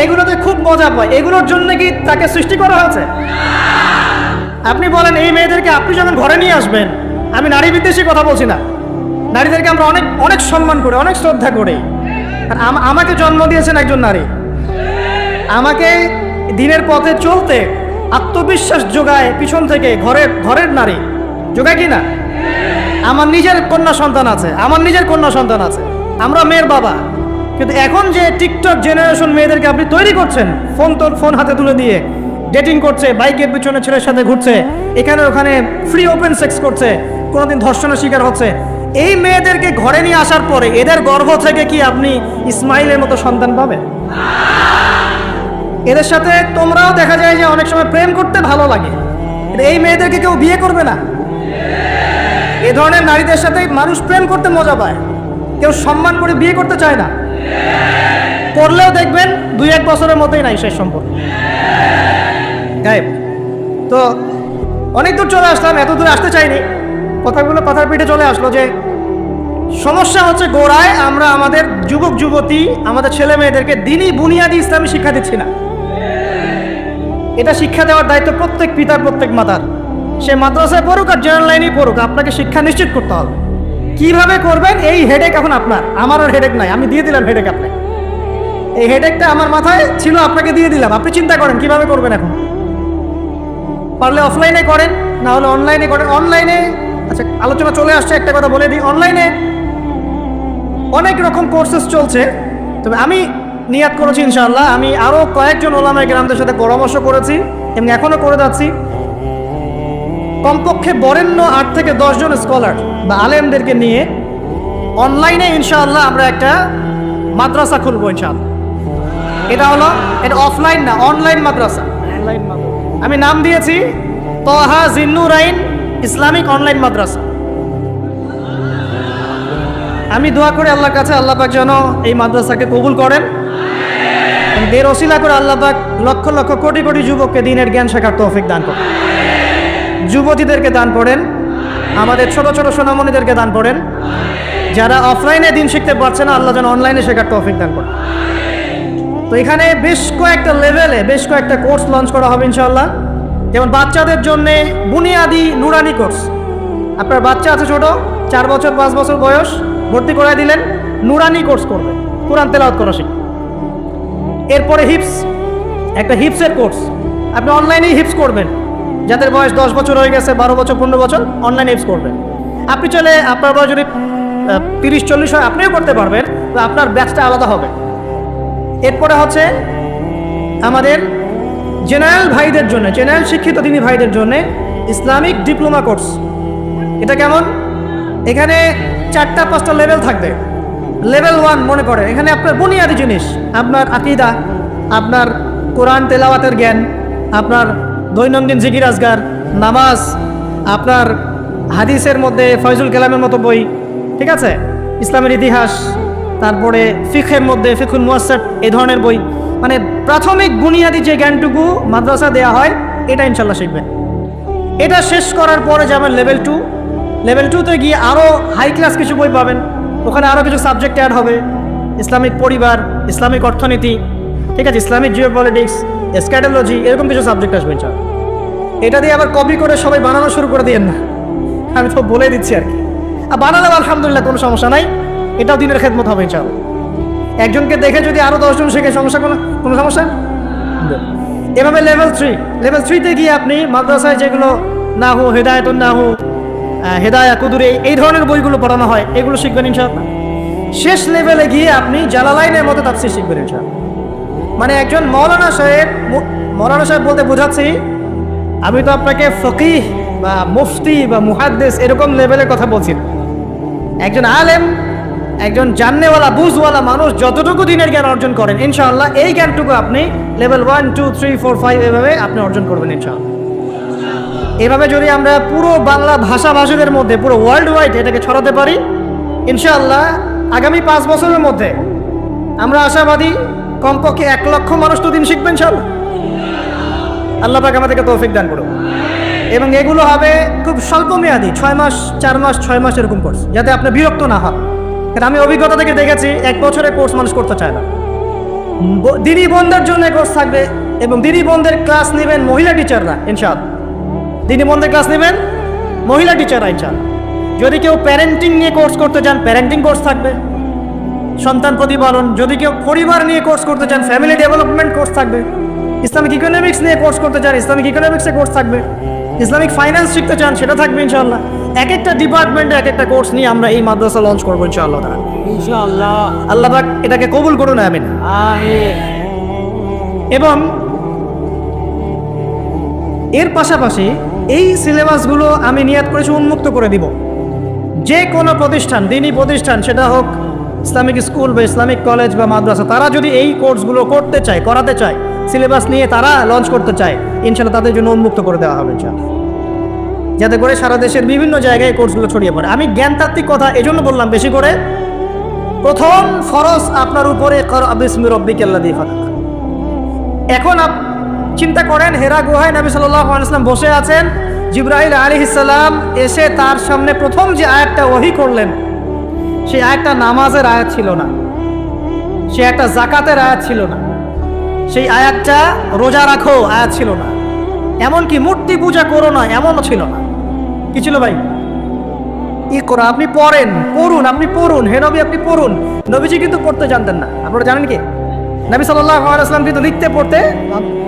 A: এগুলোতে খুব মজা পায়। এগুলোর জন্য কি তাকে সৃষ্টি করা হয়েছে? আপনি বলেন, এই মেয়েদেরকে আপনি যখন ঘরে নিয়ে আসবেন, আমি নারী বিদ্বেষী কথা বলছি না, নারীদেরকে আমরা অনেক অনেক সম্মান করি, অনেক শ্রদ্ধা করি। আর আমাকে জন্ম দিয়েছেন একজন নারী, আমাকে দিনের পথে চলতে আত্মবিশ্বাস যোগায় পিছন থেকে, ঘরের নারী যোগায় কি না? আমার নিজের কন্যা সন্তান আছে, আমরা মেয়ের বাবা। কিন্তু এখন যে টিকটক জেনারেশন মেয়েদেরকে আপনি তৈরি করছেন, ফোন হাতে তুলে দিয়ে ডেটিং করছে, বাইকের পিছনে ছেলের সাথে ঘুরছে, এখানে ওখানে ফ্রি ওপেন সেক্স করছে, কোনোদিন ধর্ষণের শিকার হচ্ছে, এই মেয়েদেরকে ঘরে নিয়ে আসার পরে এদের গর্ভ থেকে কি আপনি ইসমাইলের মতো সন্তান পাবেন? এদের সাথে তোমরাও দেখা যায় যে অনেক সময় প্রেম করতে ভালো লাগে, এই মেয়েদেরকে কেউ বিয়ে করবে না। এ ধরনের নারীদের সাথে মানুষ প্রেম করতে মজা পায়, কেউ সম্মান করে বিয়ে করতে চায় না। করলেও দেখবেন 2-1 বছরের মধ্যেই নাই শেষ সম্পর্ক, গায়েব। তো অনেক দূর চলে আসলাম, এত দূর আসতে চাইনি, কথাগুলো কথার পিঠে চলে আসলো যে সমস্যা হচ্ছে গোড়ায় আমরা আমাদের যুবক যুবতী, আমাদের ছেলে মেয়েদেরকে দিনই বুনিয়াদি ইসলামী শিক্ষা দিচ্ছি না। এটা শিক্ষা দেওয়ার দায়িত্ব প্রত্যেক পিতার, প্রত্যেক মাতার। সে মাদ্রাসায় পড়ুক আর জেনারেল লাইনেই পড়ুক, আপনাকে শিক্ষা নিশ্চিত করতে হবে। কিভাবে করবেন এই হেডেক এখন আপনার, আমার আর হেডেক নাই, আমি দিয়ে দিলাম হেডেক আপনাকে। এই হেডেকটা আমার মাথায় ছিল, আপনাকে দিয়ে দিলাম, আপনি চিন্তা করেন কিভাবে করবেন। এখন পারলে অফলাইনে করেন, না হলে অনলাইনে করেন। অনলাইনে আচ্ছা আলোচনা চলে আসছে, একটা কথা বলে দিই, অনলাইনে অনেক রকম কোর্সেস চলছে। তবে আমি নিয়াত করেছি ইনশাআল্লাহ, আমি আরও কয়েকজন ওলামায়ে কেরামদের সাথে পরামর্শ করেছি এবং এখনও করে যাচ্ছি, কমপক্ষে বরেণ্য 8 থেকে 10 জন স্কলার বা আলেমদেরকে নিয়ে অনলাইনে ইনশাআল্লাহ আমরা একটা মাদ্রাসা খুলবো ইনশাআল্লাহ। এটা অফলাইন না, অনলাইন মাদ্রাসা। আমি নাম দিয়েছি তহা জিন্নুরাইন ইসলামিক অনলাইন মাদ্রাসা। আমি দোয়া করি আল্লাহর কাছে, আল্লাহ পাক যেন এই মাদ্রাসাকে কবুল করেন, এর ওসিলা করে আল্লাহ পাক লক্ষ লক্ষ কোটি কোটি যুবককে দ্বীনের জ্ঞান শেখার তৌফিক দান করেন। যুবতীদেরকে দান করেন, আমাদের ছোট ছোট সোনামণিদেরকে দান করেন, যারা অফলাইনে দিন শিখতে পারছে না, আল্লাহ যেন অনলাইনে শেখার তৌফিক দান করেন।
B: তো এখানে বেশ কয়েকটা লেভেলে বেশ কয়েকটা কোর্স লঞ্চ করা হবে ইনশাআল্লাহ। যেমন বাচ্চাদের জন্যে বুনিয়াদি নুরানি কোর্স। আপনার বাচ্চা আছে ছোট, 4 বছর 5 বছর বয়স, ভর্তি করাই দিলেন, নুরানি কোর্স করবে, কোরআন তেলাওয়াত করা শিখবে। এরপরে হিপস, একটা হিপসের কোর্স, আপনি অনলাইনেই হিপস করবেন। যাদের বয়স 10 বছর হয়ে গেছে, 12 বছর 15 বছর, অনলাইনে হিপস করবেন। আপনি চলে, আপনার বয়স যদি 30-40 হয় আপনিও করতে পারবেন, তো আপনার ব্যাচটা আলাদা হবে। এরপরে হচ্ছে আমাদের জেনারেল ভাইদের জন্য, জেনারেল শিক্ষিত দিনী ভাইদের জন্য ইসলামিক ডিপ্লোমা কোর্স। এটা কেমন? এখানে 4-5টা লেভেল থাকবে। লেভেল 1 মনে করেন এখানে আপনার বুনিয়াদি জিনিস, আপনার আকীদা, আপনার কোরআন তেলাওয়াতের জ্ঞান, আপনার দৈনন্দিন জিকির আজগার, নামাজ, আপনার হাদিসের মধ্যে ফয়জুল কালামের মতো বই, ঠিক আছে, ইসলামের ইতিহাস, তারপরে ফিকহের মধ্যে ফিকহুল মুয়াসসার, এই ধরনের বই। মানে প্রাথমিক বুনিয়াদি যে জ্ঞানটুকু মাদ্রাসা দেওয়া হয় এটা ইনশাল্লাহ শিখবেন। এটা শেষ করার পরে যাবেন লেভেল 2। লেভেল 2তে গিয়ে আরও হাই ক্লাস কিছু বই পাবেন। ওখানে আরও কিছু সাবজেক্ট অ্যাড হবে, ইসলামিক পরিবার, ইসলামিক অর্থনীতি, ঠিক আছে, ইসলামিক জিওপলিটিক্স, স্ক্যাটোলজি, এরকম কিছু সাবজেক্ট আসবে ইনশাল্লাহ। এটা দিয়ে আবার কপি করে সবাই বানানো শুরু করে দিয়েন না, আমি তো বলে দিচ্ছি আর কি। আর বানালে আলহামদুলিল্লাহ কোনো সমস্যা নাই, এটাও দিনের খেদমত হবে ইনশাআল্লাহ। একজনকে দেখে যদি আরও 10 জন শেখে সমস্যা, কোনো সমস্যা। এভাবে লেভেল 3তে গিয়ে আপনি মাদ্রাসায় যেগুলো নাহু, হেদায়েতুন নাহু, হেদায়া কুদুরে, এই ধরনের বইগুলো পড়ানো হয়, এগুলো শিখবেন ইনশাআল্লাহ। শেষ লেভেলে গিয়ে আপনি জালালাইনের মতো তাফসীর শিখবেন ইনশাআল্লাহ। মানে একজন মৌলানা সাহেব বলতে বোঝাচ্ছি, আমি তো আপনাকে ফকিহ বা মুফতি বা মুহাদ্দিস এরকম লেভেলের কথা বলছি না। একজন আলেম, একজন জাননেওয়ালা বুঝওয়ালা মানুষ যতটুকু দিনের জ্ঞান অর্জন করেন ইনশাআল্লাহ, এই জ্ঞানটুকু আপনি লেভেল 1, 2, 3, 4, 5 এভাবে আপনি অর্জন করবেন ইনশাআল্লাহ। এভাবে যদি আমরা পুরো বাংলা ভাষাভাষীদের মধ্যে পুরো ওয়ার্ল্ড ওয়াইড এটাকে ছড়াতে পারি ইনশাআল্লাহ, আগামী 5 বছরের মধ্যে আমরা আশাবাদী কমপক্ষে 1 লক্ষ মানুষ তো দিন শিখবেন ইনশাআল্লাহ। আল্লাহ পাক আমাদেরকে তৌফিক দান করুন। এবং এগুলো হবে খুব স্বল্প মেয়াদি, 6 মাস, 4 মাস, 6 মাস এরকম কোর্স, যাতে আপনি বিরক্ত না হন। কারণ আমি অভিজ্ঞতা থেকে দেখেছি 1 বছরের কোর্স মানুষ করতে চায় না। দিনী বোনদের জন্য কোর্স থাকবে, এবং দিনী বোনদের ক্লাস নেবেন মহিলা টিচাররা ইনশাআল্লাহ। দিনী বোনদের ক্লাস নেবেন মহিলা টিচাররা ইনশাআল্লাহ। যদি কেউ প্যারেন্টিং নিয়ে কোর্স করতে চান, প্যারেন্টিং কোর্স থাকবে, সন্তান প্রতিপালন। যদি কেউ পরিবার নিয়ে কোর্স করতে চান, ফ্যামিলি ডেভেলপমেন্ট কোর্স থাকবে। ইসলামিক ইকোনমিক্স নিয়ে কোর্স করতে চান, ইসলামিক ইকোনমিক্সে কোর্স থাকবে। ইসলামিক ফাইন্যান্স শিখতে চান, সেটা থাকবে ইনশাআল্লাহ। এক একটা ডিপার্টমেন্টে এক একটা কোর্স নিয়ে আমরা এই মাদ্রাসা লঞ্চ করবো ইনশাআল্লাহ। আল্লাহ পাক এটাকে কবুল করুন, আমিন। এবং এর পাশাপাশি এই সিলেবাসগুলো আমি নিয়াত করেছি উন্মুক্ত করে দিব। যে কোনো প্রতিষ্ঠান, দিনী প্রতিষ্ঠান, সেটা হোক ইসলামিক স্কুল বা ইসলামিক কলেজ বা মাদ্রাসা, তারা যদি এই কোর্সগুলো করতে চায়, করাতে চায়, সিলেবাস নিয়ে তারা লঞ্চ করতে চায়, ইনশাআল্লাহ তাদের জন্য উন্মুক্ত করে দেওয়া হবে ইনশাআল্লাহ, যাতে করে সারা দেশের বিভিন্ন জায়গায় কোর্সগুলো ছড়িয়ে পড়ে। আমি জ্ঞানতাত্ত্বিক কথা এজন্য বললাম বেশি করে, প্রথম ফরজ আপনার উপরে ইকরা বিসমি রাব্বিকাল্লাযী খালাক। এখন চিন্তা করেন, হেরা গুহায় নবী সাল্লাল্লাহু আলাইহি ওয়াসাল্লাম বসে আছেন, জিবরাইল আলাইহিস সালাম এসে তার সামনে প্রথম যে আয়াতটা ওহী করলেন, সেই আয়াতটা নামাজের আয়াত ছিল না, সে একটা যাকাতের আয়াত ছিল না, সেই আয়াতটা রোজা রাখো আয়াত ছিল না, এমনকি মূর্তি পূজা করো না এমনও ছিল না। কি ছিল ভাই? ইকরা, আপনি পড়ুন, আপনি পড়ুন, হে নবী আপনি পড়ুন। নবীজি কিন্তু পড়তে জানতেন না, আপনারা জানেন কি? নবী সাল্লাল্লাহু আলাইহি ওয়াসাল্লাম কিন্তু লিখতে পড়তে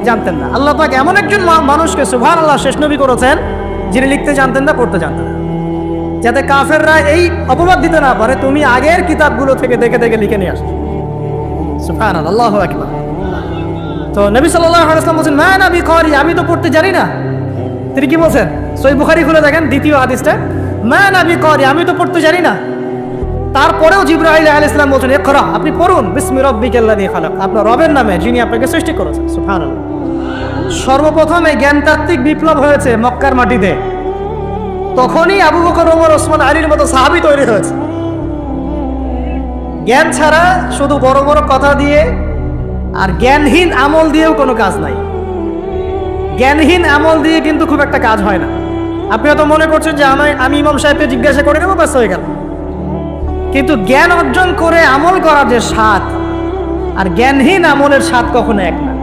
B: জানতেন না। আল্লাহ পাক এমন একজন মানুষকে সুবহানাল্লাহ শেষ নবী করেছেন, যিনি লিখতে জানতেন না, পড়তে জানতেন না, যাতে কাফেররা এই অপবাদ দিতে না পারে তুমি আগের কিতাবগুলো থেকে দেখে দেখে লিখে নিয়ে আসছো। সুবহানাল্লাহ, আল্লাহু আকবার। তো নবী সাল্লাল্লাহু আলাইহি ওয়াসাল্লাম বলেন, মা নবী করি, আমি তো পড়তে জানি না। তিনি কি বলছেন? সহিহ বুখারী খুলে দেখেন, দ্বিতীয় হাদিসটা, মা নবী করি, আমি তো পড়তে জানি না। তারপরেও জিবরাইল আলাইহিস সালাম বলছেন, ইকরা, আপনি পড়ুন, বিসমি রাব্বিকাল্লাযী খালাক, আপনার রবের নামে যিনি আপনাকে সৃষ্টি করেছেন। সুবহানাল্লাহ। সর্বপ্রথম এই জ্ঞানতাত্ত্বিক বিপ্লব হয়েছে মক্কার মাটিতে, তখনই আবু বকর, ওমর, ওসমান, আলীর মতো সাহাবী তৈরি হয়েছে। জ্ঞান ছাড়া শুধু বড় বড় কথা দিয়ে আর জ্ঞানহীন আমল দিয়েও কোনো কাজ নাই। জ্ঞানহীন আমল দিয়ে কিন্তু খুব একটা কাজ হয় না। আপনি হয়তো মনে করছেন যে আমি ইমাম সাহেবকে জিজ্ঞাসা করে নেবো, ব্যাস হয়ে গেল। কিন্তু জ্ঞান অর্জন করে আমল করার যে স্বাদ আর জ্ঞানহীন আমলের স্বাদ কখনো এক না।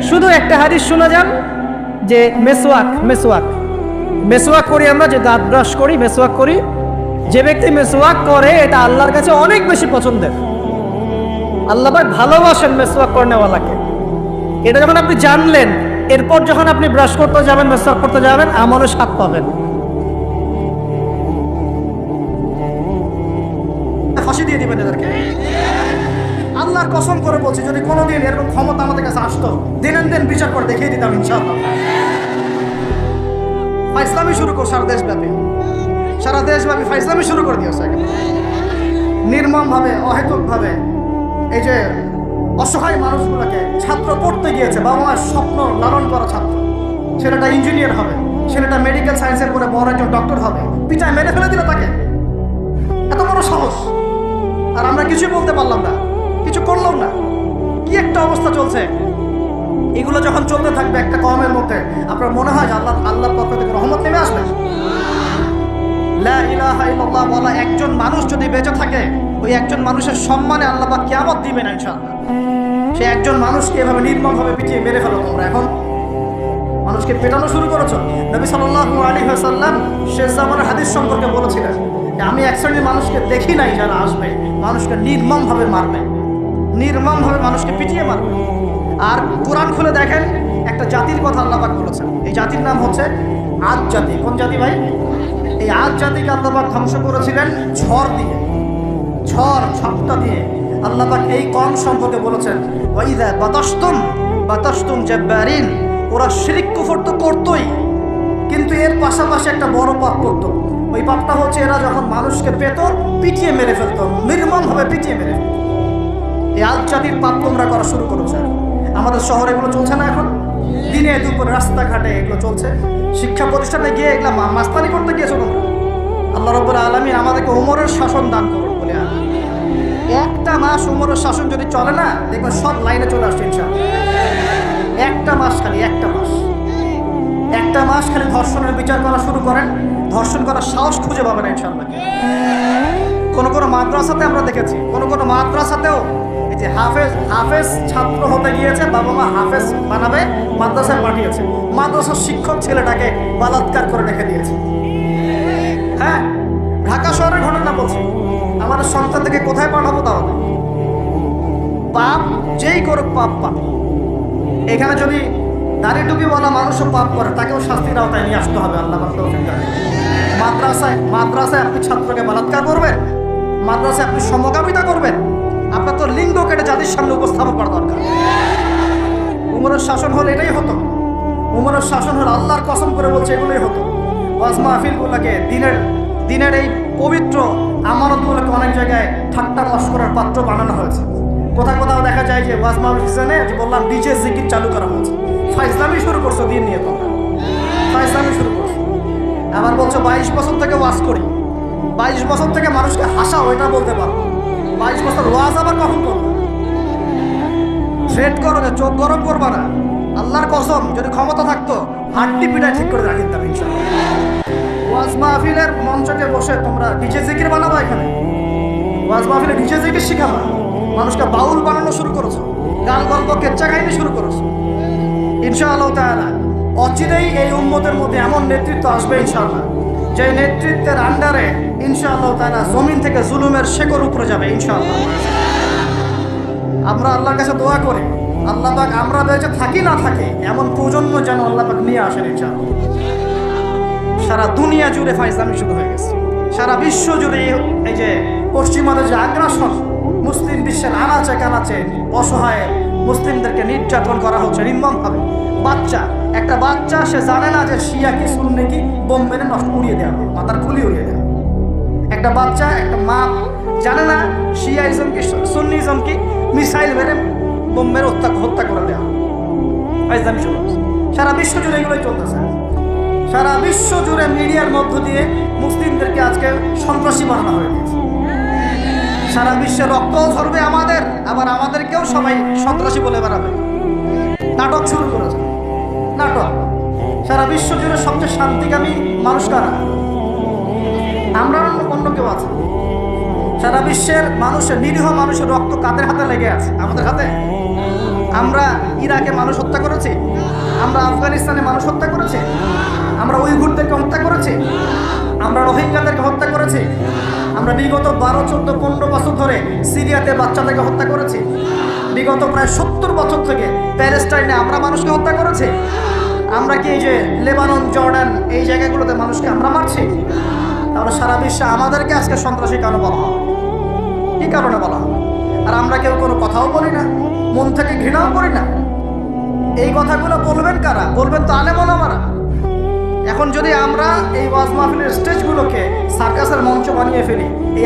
B: শুধু একটা হাদিস শোনা যান যে মেসওয়াক মেসওয়াক মেসওয়াক করি আমরা, যে দাঁত ব্রাশ করি মেসওয়াক করি, যে ব্যক্তি মেসওয়াক করে এটা আল্লাহর কাছে অনেক বেশি পছন্দের। আল্লাহ পাক ভালোবাসেন মেসওয়াক করেনেওয়ালাকে। এটা যখন আপনি জানলেন, এরপর যখন আপনি ব্রাশ করতে যাবেন, মেসওয়াক করতে যাবেন, আমলের স্বাদ পাবেন। ফাঁসি দিয়ে দিবেন এদেরকে। আল্লাহর কসম করে বলছি, যদি কোনোদিন এরকম ক্ষমতা আমাদের কাছে আসতো, দিন বিচার করে দেখিয়ে দিতাম ইনশাআল্লাহ। ফাইজলামি শুরু কর সারা দেশব্যাপী ফাইজলামি শুরু করে দিয়েছে নির্মমভাবে, অহেতুকভাবে। এই যে অসহায় মানুষগুলোকে, ছাত্র পড়তে গিয়েছে, বাবা মায়ের স্বপ্ন লালন করা ছাত্র, ছেলেটা ইঞ্জিনিয়ার হবে, ছেলেটা মেডিকেল সায়েন্সের পরে বড় একজন ডক্টর হবে, পিটায় মেরে ফেলে দিল তাকে। এত বড় সাহস! আর আমরা কিছুই বলতে পারলাম না, কিছু করলাম না। কি একটা অবস্থা চলছে! এগুলো যখন চলতে থাকবে একটা কওমের মধ্যে, আপনার মনে হয় যে আল্লাহর পক্ষ থেকে রহমত নেমে আসবে? লা ইলাহা ইল্লাল্লাহ বলা একজন মানুষ যদি বেঁচে থাকে, ওই একজন মানুষের সম্মানে আল্লাহ পাক কিয়ামত দিবেন ইনশাআল্লাহ। সে একজন মানুষকে এভাবে নির্মমভাবে পিটিয়ে মেরে ফেলো তোমরা। এখন মানুষকে পেটানো শুরু করেছো। নবী সাল্লাল্লাহু আলাইহি ওয়াসাল্লাম শেষ জামানের হাদিস সম্পর্কে বলেছিলেন যে আমি এক শ্রেণীর মানুষকে দেখি নাই যারা আসবে মানুষকে নির্মমভাবে মারবে, নির্মমভাবে মানুষকে পিটিয়ে মারবে। আর কোরআন খুলে দেখেন, একটা জাতির কথা আল্লাহ পাক বলেছেন। এই জাতির নাম হচ্ছে আদ জাতি। কোন জাতি ভাই? এই আদ জাতিকে আল্লাহ পাক ধ্বংস করেছিলেন ঝড় দিয়ে, ঝড়টা দিয়ে। আল্লাহ পাক এই কওম সম্পর্কে বলেছেন, ওয়াইদা বাতাসতুম জাব্বারিন। ওরা শিরক কুফর তো করতোই, কিন্তু এর পাশাপাশি একটা বড় পাপ করতো। ওই পাপটা হচ্ছে এরা যখন মানুষকে পেত, পিটিয়ে মেরে ফেলতো, নির্মমভাবে পিটিয়ে মেরে ফেলতো। এই আদ জাতির পাপ তোমরা করা শুরু করেছে। আমাদের শহরে এগুলো চলছে না এখন? দিনে দুপুরে রাস্তাঘাটে এগুলো চলছে। শিক্ষা প্রতিষ্ঠানে গিয়ে এগুলো মাস্তানি করতে গিয়েছো তোমরা। আল্লাহ রাব্বুল আলামিন আমাদেরকে ওমরের শাসন দান করুন বলে একটা মাস ওমরের শাসন যদি চলে না, দেখবেন সব লাইনে চলে আসছে ইনশাআল্লাহ। একটা মাস খালি ধর্ষণের বিচার করা শুরু করেন, ধর্ষণ করার সাহস খুঁজে পাবেন ইনশাআল্লাহ। কোনো মাদ্রাসাতে আমরা দেখেছি, কোনো মাদ্রাসাতেও এই যে হাফেজ ছাত্র হতে গিয়েছে, বাবা মা হাফেজ বানাবে, মাদ্রাসায় পাঠিয়েছে, মাদ্রাসার শিক্ষক ছেলেটাকে বলাৎকার করে রেখে দিয়েছে। হ্যাঁ, ঢাকা শহরের ঘটনা বলছি। আমাদের সন্তান থেকে কোথায় পাঠাবো? তাহলে পাপ যেই করুক পাপ। এখানে যদি দাড়ি টুপিওয়ালা মানুষও পাপ করে, তাকেও শাস্তির আওতায় নিয়ে আসতে হবে। আল্লাহ মাদ্রাসায় আপনি ছাত্রকে বলাৎকার করবেন, মাদ্রাসায় আপনি সমকামিতা করবেন, আপনার তো লিঙ্গ কেটে জাতির সামনে উপস্থাপন করা দরকার। উমরের শাসন হল এটাই হতো। উমরের শাসন হল, আল্লাহর কসম করে বলছে, এগুলোই হতো। ওয়াজ মাহফিলগুলোকে, দিনের এই পবিত্র আমানতগুলোকে অনেক জায়গায় ঠাট্টা মশকরার পাত্র বানানো হয়েছে। কোথাও দেখা যায় যে ওয়াজ মাহফিলে যে বললাম ডিজে জিকির চালু করা হয়েছে। ফাইজলামি শুরু করছো দিন নিয়ে, তোমরা ফাইজলামি শুরু করছো। আবার বলছো 22 বছর থেকে ওয়াজ করি, 22 বছর থেকে মানুষকে হাসাও, এটা বলতে পারো। 22 বছর ওয়াজ আবার কখন করবো? থ্রেট করো যে চোখ গরম করবা না। আল্লাহর কসম, যদি ক্ষমতা থাকতো হাড্ডি পিটায় ঠিক করে রাখি দিতাম ইনশাআল্লাহ। ওয়াজ মাহফিলের মঞ্চকে বসে তোমরা ডিজে জিকির বানাবা, এখানে ওয়াজ মাহফিলে ডিজে জিকির শিখাবা, মানুষকে বাউল বানানো শুরু করেছো, গান গল্প কেচ্চা কাহিনী শুরু করেছো। ইনশাআল্লাহ তাআলা অচিরেই এই উম্মতের মধ্যে এমন নেতৃত্ব আসবে ইনশাআল্লাহ, যে নেতৃত্বের আন্ডারে ইনশাআল্লাহ তাআলা জমিন থেকে জুলুমের শেকড় উপরে যাবে ইনশাআল্লাহ। আমরা আল্লাহর কাছে দোয়া করি, আল্লাহ পাক আমরা বেঁচে থাকি না থাকি এমন প্রজন্ম যেন আল্লাহ পাক নিয়ে আসেন ইনশাআল্লাহ। সারা দুনিয়া জুড়ে ফাইজলামি শুরু হয়ে গেছে, সারা বিশ্ব জুড়ে এই যে পশ্চিমাদের যে আগ্রাসন, মুসলিম বিশ্বের আনাচে কানাচে অসহায় মুসলিমদেরকে নির্যাতন করা হচ্ছে নির্মমভাবে। একটা বাচ্চা সে জানে না যে শিয়া কি সুন্নি কি, বোম মেরে নষ্ট উড়িয়ে দেওয়া, মাথার খুলি উড়িয়ে দেওয়া। একটা বাচ্চা, একটা মা জানে না শিয়াইজম কি সুন্নিজম কি, মিসাইল মেরে বোম মেরে হত্যা করে দেওয়া। ফাইজলামি শুরু হচ্ছে সারা বিশ্ব জুড়ে, এগুলোই চলতেছে। সারা বিশ্ব জুড়ে মিডিয়ার মধ্য দিয়ে মুসলিমদেরকে আজকে সন্ত্রাসী বানানো হয়ে গেছে। সারা বিশ্বে রক্তও ঝরবে আমাদের, আবার আমাদেরকেও সবাই সন্ত্রাসী বলে বেড়াবে। নাটক শুরু করেছে, নাটক। সারা বিশ্ব জুড়ে সবচেয়ে শান্তিকামী মানুষ কারা? আমরা অন্য কেউ আছে? সারা বিশ্বের মানুষের, নিরীহ মানুষের রক্ত কাদের হাতে লেগে আছে? আমাদের হাতে। আমরা ইরাকে মানুষ হত্যা করেছি, আমরা আফগানিস্তানে মানুষ হত্যা করেছি, আমরা উইঘুরদেরকে হত্যা করেছি, আমরা রোহিঙ্গাদেরকে হত্যা করেছি, আমরা বিগত 12, 14, 15 বছর ধরে সিরিয়াতে বাচ্চাদেরকে হত্যা করেছি, বিগত প্রায় 70 বছর থেকে প্যালেস্টাইনে আমরা মানুষকে হত্যা করেছি। আমরা কি এই যে লেবানন, জর্ডান এই জায়গাগুলোতে মানুষকে আমরা মারছি? তাহলে সারা বিশ্বে আমাদেরকে আজকে সন্ত্রাসী কেন বলা হবে? কী কারণে বলা হবে? আর আমরা কেউ কোনো কথাও বলি না, মন থেকে ঘৃণাও করি না। এই কথাগুলো বলবেন কারা? বলবেন তো আলেম ওলামারা। এখন যদি আমরা এই ওয়াজ মাহফিলের স্টেজগুলোকে সার্কাসের মঞ্চ বানিয়ে ফেলি, এই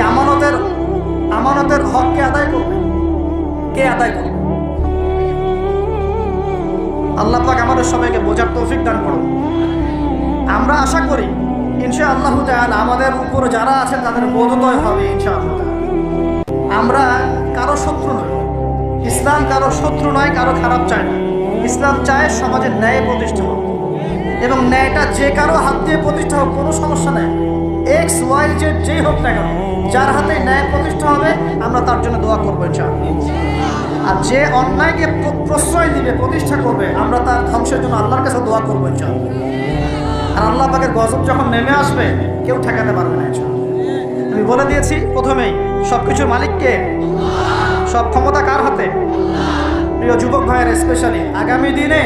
B: আমানতের হককে আদায় করবে কে? আদায় করবে? আল্লাহ পাক আমাদের সবাইকে বোঝার তৌফিক দান করুন। আমরা আশা করি ইনশাআল্লাহ তাআলা আমাদের উপর যারা আছেন তাদের বোধোদয় হবে ইনশাআল্লাহ। আমরা কারো শত্রু নই, ইসলাম কারো শত্রু নয়, কারো খারাপ চায় না। ইসলাম চায় সমাজের ন্যায় প্রতিষ্ঠা হোক, এবং ন্যায়টা যে কারো হাত দিয়ে প্রতিষ্ঠা হোক, কোনো সমস্যা নেই। এক্স ওয়াই জেড যেই হোক না কেন, যার হাতে ন্যায় প্রতিষ্ঠা হবে আমরা তার জন্য দোয়া করবো ইনশাআল্লাহ। আর যে অন্যায়কে প্রশ্রয় দিবে, প্রতিষ্ঠা করবে, আমরা তার ধ্বংসের জন্য আল্লাহর কাছে দোয়া করবো ইনশাআল্লাহ। আর আল্লাহ পাকের গজব যখন নেমে আসবে কেউ ঠেকাতে পারবে না ইনশাআল্লাহ। আমি বলে দিয়েছি প্রথমেই, সব কিছুর মালিককে, সব ক্ষমতা কার হাতে? প্রিয় যুবক ভাইয়ের স্পেশালি আগামী দিনে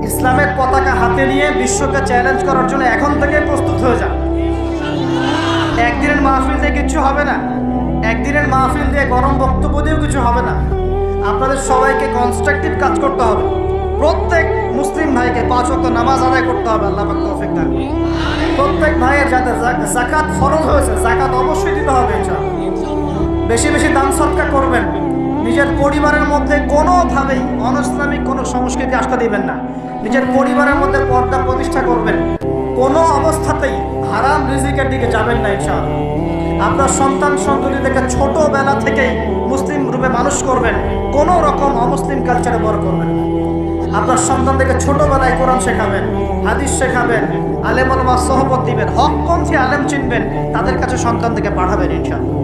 B: ইসলামের পতাকা হাতে নিয়ে বিশ্বকে চ্যালেঞ্জ করার জন্য এখন থেকে প্রস্তুত হয়ে যান। একদিনের মাহফিল দিয়ে কিছু হবে না, একদিনের মাহফিল দিয়ে গরম বক্তব্য দিয়েও কিছু হবে না। আপনাদের সবাইকে কনস্ট্রাকটিভ কাজ করতে হবে। প্রত্যেক মুসলিম ভাইকে 5 ওয়াক্ত নামাজ আদায় করতে হবে, আল্লাহ পাক তৌফিক দান করুন। প্রত্যেক ভাইয়ের যাদের যাকাত ফরজ হয়েছে, যাকাত অবশ্যই দিতে হবে ইনশাআল্লাহ। বেশি বেশি দান সদকা করবেন। নিজের পরিবারের মধ্যে কোনোভাবেই অনইসলামিক কোনো সংস্কৃতি আসতে দিবেন না। নিজের পরিবারের মধ্যে পর্দা প্রতিষ্ঠা করবেন। কোনো অবস্থাতেই হারাম রিজিকের দিকে যাবেন না ইনশাআল্লাহ। আপনার সন্তান সন্ততিদেরকে ছোটবেলা থেকেই মুসলিম রূপে মানুষ করবেন, কোনো রকম অমুসলিম কালচারে বড় করবেন না। আপনার সন্তানদেরকে ছোটবেলায় কোরআন শেখাবেন, হাদিস শেখাবেন, আলেম ওলামা সোহবত দিবেন, হকপন্থী আলেম চিনবেন, তাদের কাছে সন্তানদেরকে পাঠাবেন ইনশাআল্লাহ।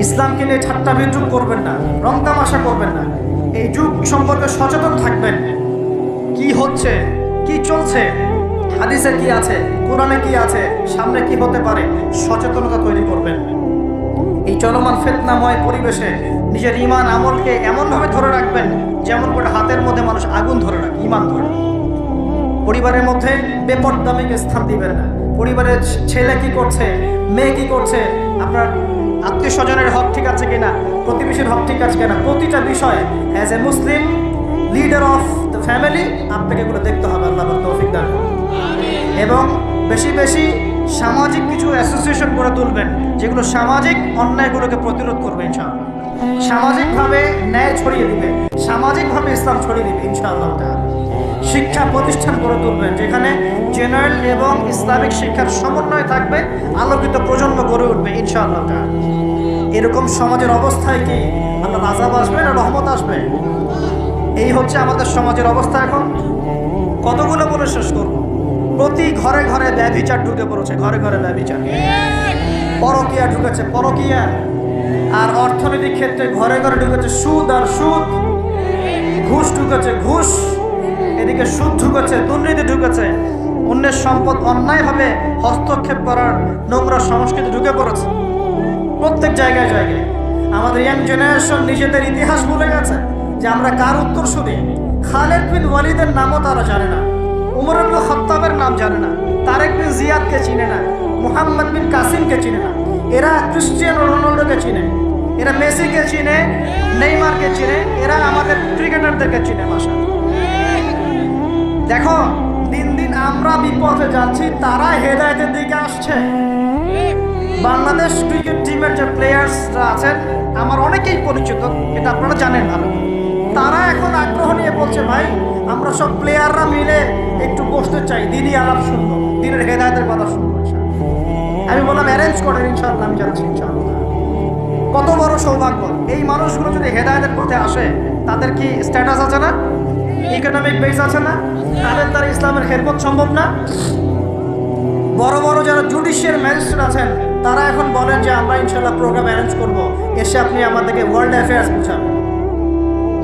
B: ইসলামকে নিয়ে ঠাট্টা বিদ্রুপ করবেন না, রং তামাশা করবেন না। এই যুগ সম্পর্কে সচেতন থাকবেন। কি হচ্ছে, কি চলছে, হাদিসে কি আছে, কোরআনে কি আছে, সামনে কি হতে পারে, সচেতনতা তৈরি করবেন। এই চলমান ফিতনাময় পরিবেশে নিজের ঈমান আমলকে এমনভাবে ধরে রাখবেন যেমন করে হাতের মধ্যে মানুষ আগুন ধরে রাখে, ঈমান ধরে। পরিবারের মধ্যে বেপরদামিকে স্থান দিবেন না। পরিবারের ছেলে কি করছে, মেয়ে কি করছে, আপনার আত্মীয় স্বজনের হক ঠিক আছে কিনা, প্রতিবেশীর হক ঠিক আছে কিনা, প্রতিটা বিষয়ে as a Muslim leader of the family আপনাকে এগুলো দেখতে হবে, আল্লাহ তৌফিক দান করুন। এবং বেশি বেশি সামাজিক কিছু অ্যাসোসিয়েশন করে তুলবেন যেগুলো সামাজিক অন্যায়গুলোকে প্রতিরোধ করবে ইনশাআল্লাহ। সামাজিকভাবে ন্যায় ছড়িয়ে দিবে, সামাজিকভাবে ইসলাম ছড়িয়ে দিবে ইনশাআল্লাহ। শিক্ষা প্রতিষ্ঠান করে তুলবেন যেখানে জেনারেল এবং ইসলামিক শিক্ষার সমন্বয় থাকবে, আলোকিত প্রজন্ম গড়ে উঠবে ইনশাআল্লাহ। এরকম সমাজের অবস্থায় কি আল্লাহ আযাব আসবে না রহমত আসবে? এই হচ্ছে আমাদের সমাজের অবস্থা। এখন কতগুলো বলে শেষ করব। প্রতি ঘরে ঘরে ব্যভিচার ঢুকে পড়েছে, ঘরে ঘরে ব্যভিচার, পরকীয়া ঢুকেছে, পরকীয়া। আর অর্থনৈতিক ক্ষেত্রে ঘরে ঘরে ঢুকেছে সুদ আর সুদ, ঘুষ ঢুকেছে ঘুষ, এদিকে সুদ ঢুকেছে, দুর্নীতি ঢুকেছে, অন্যের সম্পদ অন্যায়ভাবে হস্তক্ষেপ করার নোংরা সংস্কৃতি ঢুকে পড়েছে প্রত্যেক জায়গায় জায়গায়। আমাদের ইয়াং জেনারেশন নিজেদের ইতিহাস ভুলে গেছে যে আমরা কার উত্তরসূরি। খালেদ বিন ওয়ালিদের নামও তারা জানে না, উমর ইবনে খাত্তাবের নাম জানে না, তারেক বিন জিয়াদকে চিনে না, মুহাম্মদ বিন কাসিমকে চিনে না। এরা ক্রিস্টিয়ানো রোনাল্ডোকে চিনে, এরা মেসিকে চিনে, নেইমারকে চিনে, এরা আমাদের ক্রিকেটারদেরকে চিনে। মাশাআল্লাহ, দেখো দিন দিন আমরা বিপথে যাচ্ছি, তারা হেদায়েতের দিকে আসছে। বাংলাদেশ ক্রিকেট টিমের যে প্লেয়ার্সরা আছেন আমার অনেকেই পরিচিত, এটা আপনারা জানেন ভালো। তারা এখন আগ্রহ নিয়ে বলছে ভাই আমরা সব প্লেয়াররা মিলে একটু বসতে চাই, দিনই আলাপ শুনবো, দিনের হেদায়েতের কথা শুনবো। আমি বললাম অ্যারেঞ্জ করেন ইনশাআল্লাহ, আমি জানাচ্ছি ইনশাআল্লাহ। কত বড় সৌভাগ্য! এই মানুষগুলো যদি হেদায়েতের পথে আসে তাদের কি স্ট্যাটাস আছে না, ইকোনমিক বেস আছে না, তাদের দ্বারা ইসলামের খেদমত সম্ভব না। বড় বড় যারা জুডিশিয়াল ম্যাজিস্ট্রেট আছেন তারা এখন বলেন যে আমরা ইনশাল্লাহ প্রোগ্রাম অ্যারেঞ্জ করব, এসে আপনি আমাদেরকে ওয়ার্ল্ড অ্যাফেয়ার্স বুঝাবেন।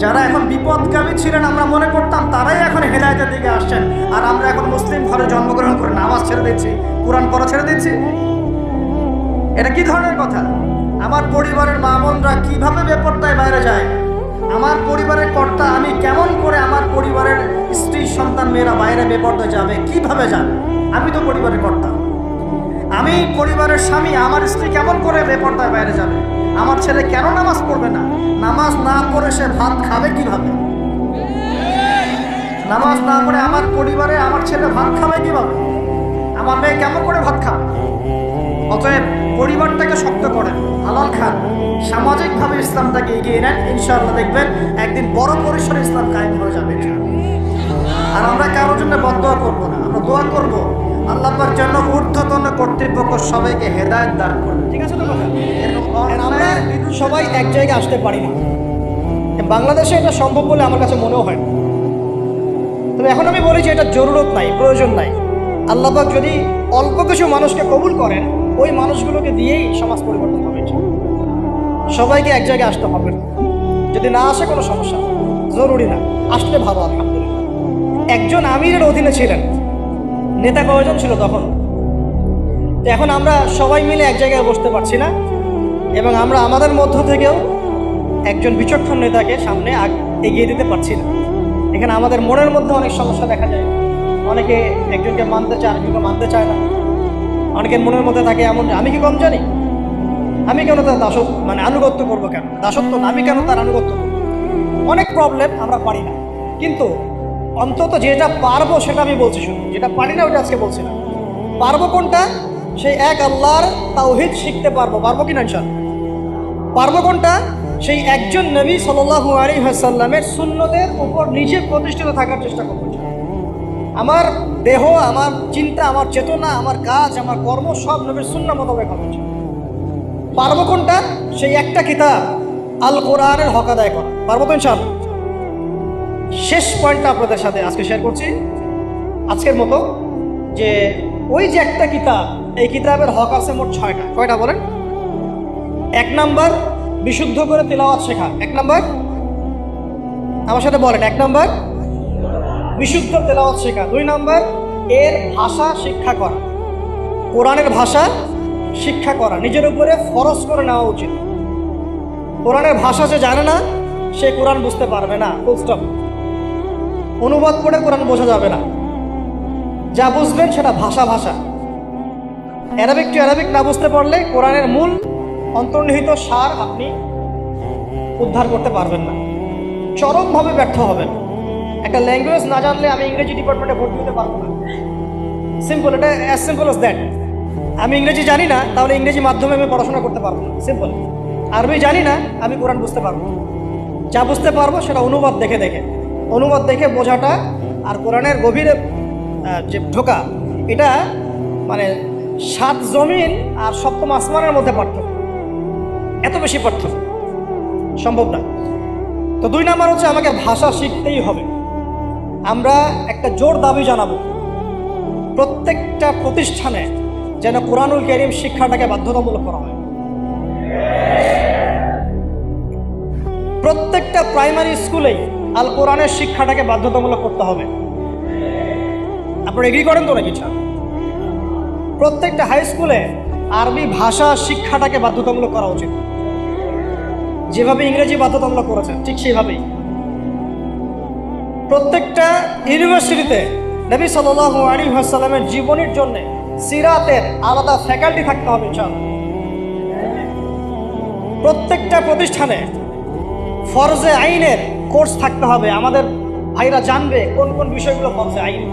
B: যারা এখন বিপদগামী ছিলেন আমরা মনে করতাম, তারাই এখন হেদায়েতের দিকে আসছেন, আর আমরা এখন মুসলিম ঘরে জন্মগ্রহণ করে নামাজ ছেড়ে দিচ্ছি, কোরআন পড়া ছেড়ে দিচ্ছি। এটা কি ধরনের কথা? আমার পরিবারের মা বোনরা কীভাবে বেপরদায় বাইরে যায়? আমার পরিবারের কর্তা আমি কেমন করে আমার পরিবারের স্ত্রী সন্তান মেয়েরা বাইরে বেপরদায় যাবে? কিভাবে যাবে? আমি তো পরিবারের কর্তা, আমি পরিবারের স্বামী, আমার স্ত্রী কেমন করে বেপরদায় বাইরে যাবে? আমার ছেলে কেন নামাজ পড়বে না? নামাজ না পড়ে সে ভাত খাবে কিভাবে? নামাজ না পড়ে আমার পরিবারে আমার ছেলে ভাত খাবে কিভাবে? আমার মেয়ে কেমন করে ভাত খাবে? অতএব পরিবারটাকে শক্ত করেন, হালাল খান, সামাজিকভাবে ইসলামটাকে এগিয়ে নেন, ইনশাআল্লাহ দেখবেন একদিন বড় পরিসরে ইসলাম কায়েম হয়ে যাবে। আর আমরা কারোর জন্য বদদোয়া করবো না, আমরা দোয়া করবো আল্লাহ পাক যেন ঊর্ধ্বতন কর্তৃপক্ষ সবাইকে হেদায়েত দান করে। ঠিক আছে তো কথা? আমরা সবাই এক জায়গায় আসতে পারি না, বাংলাদেশে এটা সম্ভব বলে আমার কাছে মনেও হয় না। তবে এখন আমি বলি যে এটা জরুরত নাই, প্রয়োজন নাই। আল্লাহ পাক যদি অল্প কিছু মানুষকে কবুল করেন, ওই মানুষগুলোকে দিয়েই সমাজ পরিবর্তন হবে। সবাইকে এক জায়গায় আসতে হবে না, যদি না আসে কোনো সমস্যা, জরুরি না, আসলে ভালো। আলহামদুলিল্লাহ একজন আমিরের অধীনে ছিলেন, নেতা কয়জন ছিল তখন? এখন আমরা সবাই মিলে এক জায়গায় বসতে পারছি না, এবং আমরা আমাদের মধ্য থেকেও একজন বিচক্ষণ নেতাকে সামনে এগিয়ে দিতে পারছি না। এখানে আমাদের মনের মধ্যে অনেক সমস্যা দেখা যায়, অনেকে একজনকে মানতে চায়, আরেকজনকে মানতে চায় না। অনেকের মনের মধ্যে থাকে এমন, আমি কি কম জানি? আমি কেন তার আনুগত্য করবো? কেন দাসত্ব না, আমি কেন তার আনুগত্য করবো? অনেক প্রবলেম, আমরা পারি না। কিন্তু অন্তত যেটা পারবো সেটা আমি বলছি, শুধু যেটা পারি না ওটা আজকে বলছি না। পারবো কোনটা? সেই এক আল্লাহর তাওহীদ শিখতে পারবো কি না ইনশাআল্লাহ? পারবো কোনটা? সেই একজন নবী সাল্লাল্লাহু আলাইহি ওয়াসাল্লামের সুন্নতের উপর নিজে প্রতিষ্ঠিত থাকার চেষ্টা করবো। আমার দেহ, আমার চিন্তা, আমার চেতনা, আমার কাজ, আমার কর্ম সব নবীর সুন্নাহ মোতাবেক হবে। পারবো কোনটা? সেই একটা কিতাব আল কোরআনের হক আদায় করা। পারবো তো ইনশাআল্লাহ? শেষ পয়েন্টটা আপনাদের সাথে আজকে শেয়ার করছি আজকের মতো, যে ওই যে একটা কিতাব, এই কিতাবের হক আছে মোট 6টা। কয়টা বলেন? 1 নাম্বার বিশুদ্ধ করে তিলাওয়াত শেখা। 1 নাম্বার, আমার সাথে বলেন, 1 নাম্বার বিশুদ্ধ তেলাওয়াত শেখা। 2 নাম্বার এর ভাষা শিক্ষা করা, কোরআনের ভাষা শিক্ষা করা, নিজের উপরে ফরজ করে নেওয়া উচিত। কোরআনের ভাষা যে জানে না সে কোরআন বুঝতে পারবে না, ফুল স্টপ। অনুবাদ পড়ে কোরআন বোঝা যাবে না, যা বুঝবেন সেটা ভাষা। অ্যারাবিক টু অ্যারাবিক না বুঝতে পারলে কোরআনের মূল অন্তর্নিহিত সার আপনি উদ্ধার করতে পারবেন না, চরমভাবে ব্যর্থ হবেন। একটা ল্যাঙ্গুয়েজ না জানলে আমি ইংরেজি ডিপার্টমেন্টে ভর্তি হতে পারবো না, সিম্পল, এটা অ্যাজ সিম্পল অ্যাজ দ্যাট। আমি ইংরেজি জানি না, তাহলে ইংরেজি মাধ্যমে আমি পড়াশোনা করতে পারবো না, সিম্পল। আরবি জানি না, আমি কোরআন বুঝতে পারবো না। যা বুঝতে পারবো সেটা অনুবাদ দেখে বোঝাটা, আর কোরআনের গভীরে যে ঢোকা, এটা মানে 7 জমিন আর 7ম আসমানের মধ্যে পার্থক্য, এত বেশি পার্থক্য সম্ভব না। তো 2 নাম্বার হচ্ছে আমাকে ভাষা শিখতেই হবে। আমরা একটা জোর দাবি জানাবো, প্রত্যেকটা প্রতিষ্ঠানে যেন কোরআনুল কারীম শিক্ষাটাকে বাধ্যতামূলক করা হয়। প্রত্যেকটা প্রাইমারি স্কুলেই আল কোরআনের শিক্ষাটাকে বাধ্যতামূলক করতে হবে। আপনারা এগ্রি করেন তো নাকি? প্রত্যেকটা হাই স্কুলে আরবি ভাষা শিক্ষাটাকে বাধ্যতামূলক করা উচিত, যেভাবে ইংরেজি বাধ্যতামূলক করেছেন ঠিক সেইভাবেই। প্রত্যেকটা ইউনিভার্সিটিতে নবী সাল্লাল্লাহু আলাইহি ওয়াসাল্লামের জীবনীর জন্য সিরাতের আলাদা ফ্যাকাল্টি থাকতে হবে ইনশাআল্লাহ। প্রত্যেকটা প্রতিষ্ঠানে ফরজে আইনের কোর্স থাকতে হবে, আমাদের ভাইরা জানবে কোন কোন বিষয়গুলো ফরজে আইন।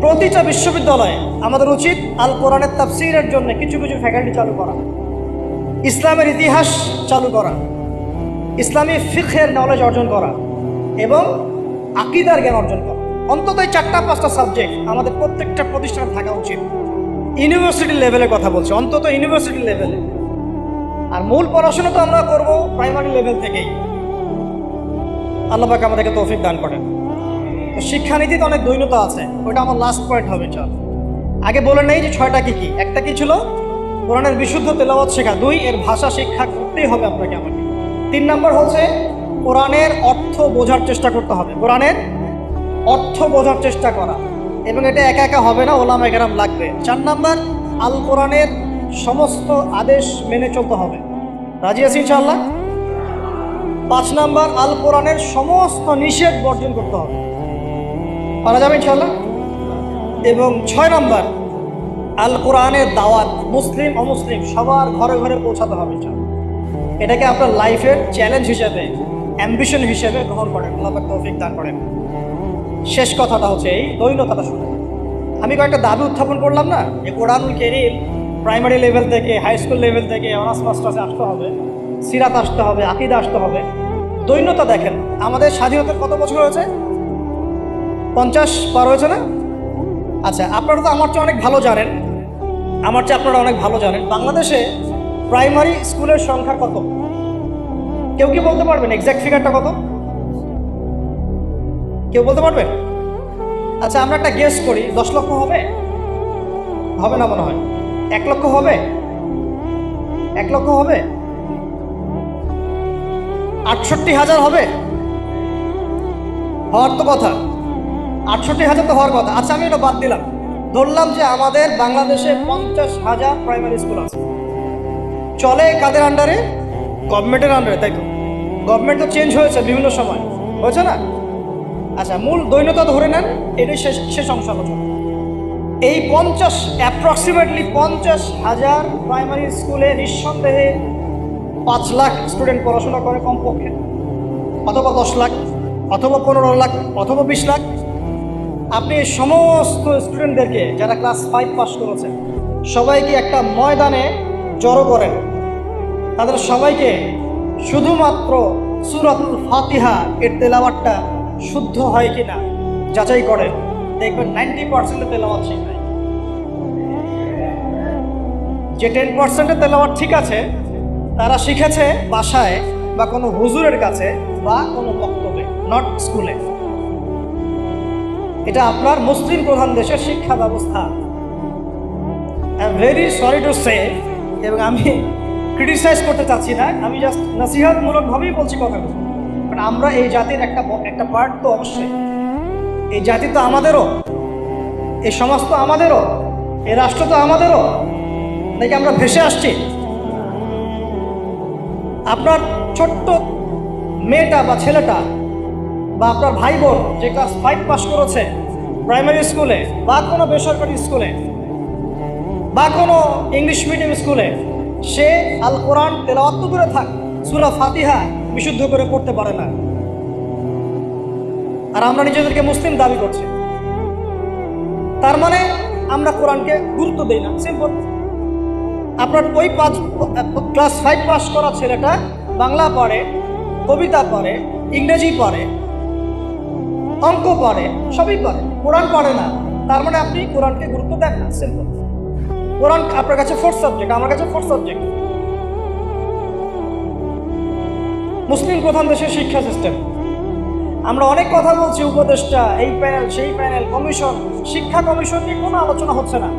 B: প্রতিটা বিশ্ববিদ্যালয়ে আমাদের উচিত আল কোরআনের তাফসীরের জন্য কিছু কিছু ফ্যাকাল্টি চালু করা, ইসলামের ইতিহাস চালু করা, ইসলামী ফিকহের নলেজ অর্জন করা এবং আকীদার জ্ঞান অর্জন করা। অন্তত এই 4-5টা সাবজেক্ট আমাদের প্রত্যেকটা প্রতিষ্ঠানে থাকা উচিত। ইউনিভার্সিটি লেভেলের কথা বলছি, অন্তত ইউনিভার্সিটি লেভেলে। আর মূল পড়াশোনা তো আমরা করব প্রাইমারি লেভেল থেকেই। আল্লাহ পাক আমাদেরকে তৌফিক দান করেন। তো শিক্ষানীতিতে অনেক দৈন্যতা আছে, ওটা আমার লাস্ট পয়েন্ট হবে। চল,
A: আগে বলে নেই যে 6টা কি কি। একটা কি ছিল? কোরআনের বিশুদ্ধ তেলাওয়াত শেখা। 2, এর ভাষা শিক্ষা করতেই হবে আপনাকে আমাকে। 3 নম্বর হচ্ছে কোরআনের অর্থ বোঝার চেষ্টা করতে হবে, কোরআনের অর্থ বোঝার চেষ্টা করা, এবং এটা একা একা হবে না, ওলামায়ে কেরাম লাগবে। 4 নম্বর আল কোরআনের সমস্ত আদেশ মেনে চলতে হবে। রাজি আছি ইনশাআল্লাহ? 5 নম্বর আল কোরআনের সমস্ত নিষেধ বর্জন করতে হবে। পারা যাবে ইনশাআল্লাহ? এবং 6 নম্বর আল কোরআনের দাওয়াত মুসলিম অমুসলিম সবার ঘরে ঘরে পৌঁছাতে হবে ইনশাআল্লাহ। এটাকে আপনার লাইফের চ্যালেঞ্জ হিসেবে, অ্যাম্বিশন হিসেবে গ্রহণ করেন। আল্লাহ পাক তৌফিক দান করেন। শেষ কথাটা হচ্ছে এই দৈনতাটা শুনে আমি কয়েকটা দাবি উত্থাপন করলাম না, যে কোরআনুল কারীম প্রাইমারি লেভেল থেকে, হাই স্কুল লেভেল থেকে অনার্স মাস্টার্সে আসতে হবে, সিরাত আসতে হবে, আকীদা আসতে হবে। দৈন্যতা দেখেন, আমাদের স্বাধীনতার কত বছর হয়েছে? 50 পার হয়েছে না? আচ্ছা, আপনারা তো আমার চেয়ে অনেক ভালো জানেন, আমার চেয়ে আপনারা অনেক ভালো জানেন বাংলাদেশে প্রাইমারি স্কুলের সংখ্যা কত? কেউ কি বলতে পারবেন এক্স্যাক্ট ফিগারটা কত? কেউ বলতে পারবেন? আচ্ছা, আমরা একটা গেস করি, 10 লক্ষ হবে? হবে না মনে হয়। 1 লক্ষ হবে? 1 লক্ষ হবে? 68,000 হবে? হওয়ার তো কথা, 68,000 তো হওয়ার কথা। আচ্ছা, আমি এটা বাদ দিলাম, ধরলাম যে আমাদের বাংলাদেশে 50,000 প্রাইমারি স্কুল আছে। চলে কাদের আন্ডারে? গভর্নমেন্টের আন্ডারে, তাই তো? গভর্নমেন্ট তো চেঞ্জ হয়েছে বিভিন্ন সময়, হয়েছে না? আচ্ছা, মূল দৈন্যতা ধরে নেন, এটাই শেষ অংশ আলোচনা। এই অ্যাপ্রক্সিমেটলি 50,000 প্রাইমারি স্কুলে নিঃসন্দেহে 5 লাখ স্টুডেন্ট পড়াশোনা করে কমপক্ষে, অথবা 10 লাখ, অথবা 15 লাখ, অথবা 20 লাখ। আপনি এই সমস্ত স্টুডেন্টদেরকে যারা ক্লাস 5 পাস করেছে সবাইকে একটা ময়দানে জড়ো করেন, তাদের সবাইকে শুধুমাত্র সূরাতুল ফাতিহা এর তেলাওয়াতটা শুদ্ধ হয় কিনা যাচাই করেন, দেখবেন 90% তেলাওয়াত ঠিক নাই। যে 10% তেলাওয়াত ঠিক আছে তারা শিখেছে বাসায় বা কোনো হুজুরের কাছে বা কোনো বক্তব্যে, নট স্কুলে। এটা আপনার মুসলিম প্রধান দেশের শিক্ষা ব্যবস্থা। I am very sorry to say, এবং আমি ক্রিটিসাইজ করতে চাচ্ছি না, আমি জাস্ট নসিহতমূলকভাবেই বলছি কথাগুলো। কারণ আমরা এই জাতির একটা পার্ট তো অবশ্যই। এই জাতি তো আমাদেরও, এই সমাজ তো আমাদেরও, এই রাষ্ট্র তো আমাদেরও, নাকি আমরা ভেসে আসছি? আপনার ছোট্ট মেয়েটা বা ছেলেটা বা আপনার ভাই বোন যে ক্লাস 5 পাস করেছে প্রাইমারি স্কুলে বা কোনো বেসরকারি স্কুলে বা কোনো ইংলিশ মিডিয়াম স্কুলে, সে আল কোরআন তেলাওয়াত তো দূরে থাক, সূরা ফাতিহা বিশুদ্ধ করে পড়তে পারে না। আর আমরা নিজেদেরকে মুসলিম দাবি করছি, তার মানে আমরা কোরআনকে গুরুত্ব দেই না। সিম্পল। আপনার ওই ক্লাস 5 পাস করা ছেলেটা বাংলা পারে, কবিতা পারে, ইংরেজি পারে, অঙ্ক পারে, সবই পারে, কোরআন পারে না, তার মানে আপনি কোরআনকে গুরুত্ব দেন না। সিম্পল। কোরআন আপনার কাছে 4th সাবজেক্ট, আমার কাছে 4th সাবজেক্ট। মুসলিম প্রধান দেশের শিক্ষা সিস্টেম। আমরা অনেক কথা বলছি, উপদেষ্টা, এই প্যানেল, সেই প্যানেল, কমিশন। শিক্ষা কমিশন নিয়ে কোনো আলোচনা হচ্ছে না,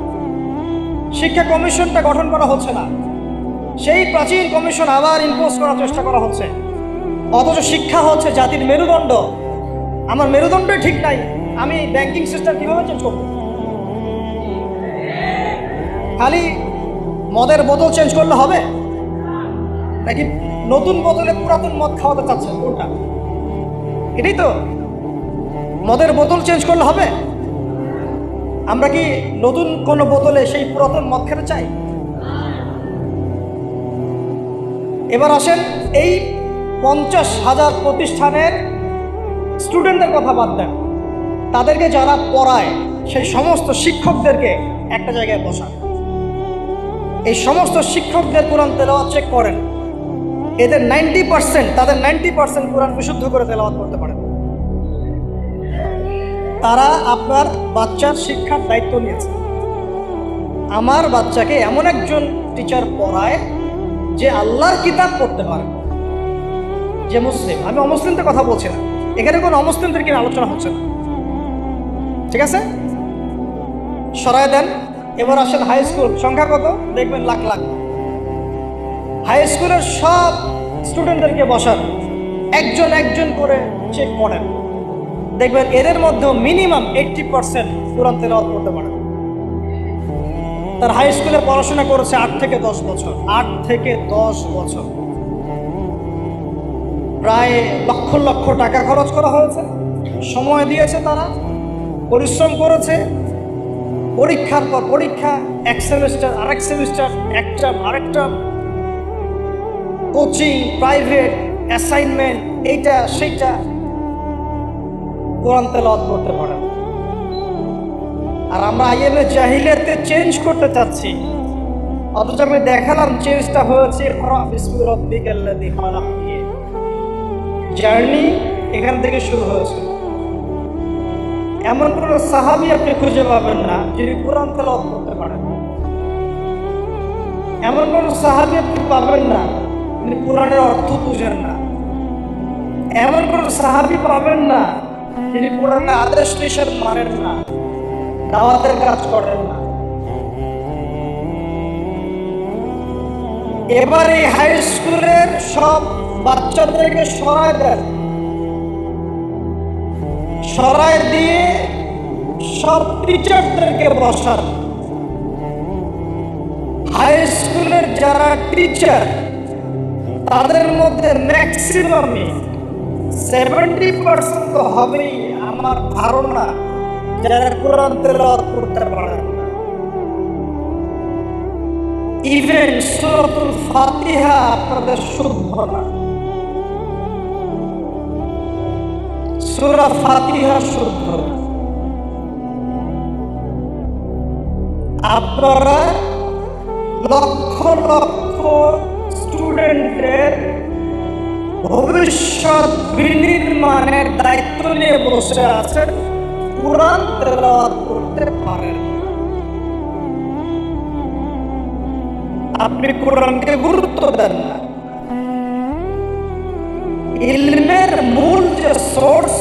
A: শিক্ষা কমিশনটা গঠন করা হচ্ছে না, সেই প্রাচীন কমিশন আবার ইম্পোজ করার চেষ্টা করা হচ্ছে। অথচ শিক্ষা হচ্ছে জাতির মেরুদণ্ড। আমার মেরুদণ্ডই ঠিক নাই, আমি ব্যাংকিং সিস্টেম কীভাবে চেঞ্জ করব? খালি মদের বোতল চেঞ্জ করলে হবে, নাকি নতুন বোতলে পুরাতন মদ খাওয়াতে চাচ্ছেন? কোনটা? এটাই তো, মদের বোতল চেঞ্জ করলে হবে? আমরা কি নতুন কোনো বোতলে সেই পুরাতন মদ খেতে চাই? এবার আসেন, এই 50,000 প্রতিষ্ঠানের স্টুডেন্টদের কথা বাদ দেন, তাদেরকে যারা পড়ায় সেই সমস্ত শিক্ষকদেরকে একটা জায়গায় বসান। এই সমস্ত শিক্ষকদের কোরআন তেলাওয়াত চেক করেন, এদের 90%, তাদের 90% কোরআন বিশুদ্ধ করে তেলাওয়াত করতে পারে। তারা আপনার বাচ্চার শিক্ষার দায়িত্ব নিয়েছে। আমার বাচ্চাকে এমন একজন টিচার পড়ায় যে আল্লাহর কিতাব পড়তে পারে, যে মুসলিম। আমি অমুসলিমদের কথা বলছি না, এখানে কোনো অমুসলিমদের কিনা আলোচনা হচ্ছে না, ঠিক আছে? সরায় দেন
B: এবার আসেন হাই স্কুল, সংখ্যা কত? দেখবেন লাখ লাখ। হাই স্কুলের সব স্টুডেন্টদেরকে বসান, একজন একজন করে চেক করেন, দেখবেন এদের মধ্যে মিনিমাম 80% কোরআন তেলাওয়াত করতে পারে। তার হাই স্কুলে পড়াশোনা করেছে 8 থেকে 10 বছর, 8 থেকে 10 বছর, প্রায় লক্ষ লক্ষ টাকা খরচ করা হয়েছে, সময় দিয়েছে, তারা পরিশ্রম করেছে, পরীক্ষার পর পরীক্ষা, এক সেমিস্টার আরেক সেমিস্টার, একটা আরেকটা, কোচিং, প্রাইভেট, অ্যাসাইনমেন্ট, এইটা সেইটা, কোরআন তেলাওয়াত করতে পারে। আর আমরা আইএমএ জাহিলিয়াতে চেঞ্জ করতে চাচ্ছি, অথচ আমি দেখালাম চেঞ্জটা হয়েছে ইকরা বিসমি রাব্বিকাল্লাযী খালাক দিয়ে। জার্নি এখান থেকে শুরু হয়েছে। এমন কোনো সাহাবী আপনি খুঁজে পাবেন না যিনি কোরআন তেলাওয়াত করতে পারেন। এমন কোনো সাহাবী আপনি পাবেন না যিনি কোরআনের অর্থ বুঝেন না। এমন কোনো সাহাবী পাবেন না যিনি কোরআনের আদেশ নিষেধ মানেন না, দাওয়াতের কাজ করেন না। এবার এই হাই স্কুলের সব বাচ্চাদেরকে সরায় দেন, সরায় দিয়ে সব টিচারদেরকে বসান। হাই স্কুলের যারা টিচার তাদের মধ্যে ম্যাক্সিমামই 70% তো হবেই আমার ধারণা যারা কোরআন তেলাওয়াত করতে পারেন না। ইভেন সূরাতুল ফাতিহা আপনাদের শুদ্ধ না, সূরা ফাতিহা শুদ্ধ না। আপনারা লক্ষ লক্ষ স্টুডেন্টের ভবিষ্যৎ বিনির্মাণের দায়িত্ব নিয়ে বসে আছেন, কোরআন তেলাওয়াত করতে পারেন না। আপনি কোরআনকে গুরুত্ব দেন না। ইলমের মূল যে সোর্স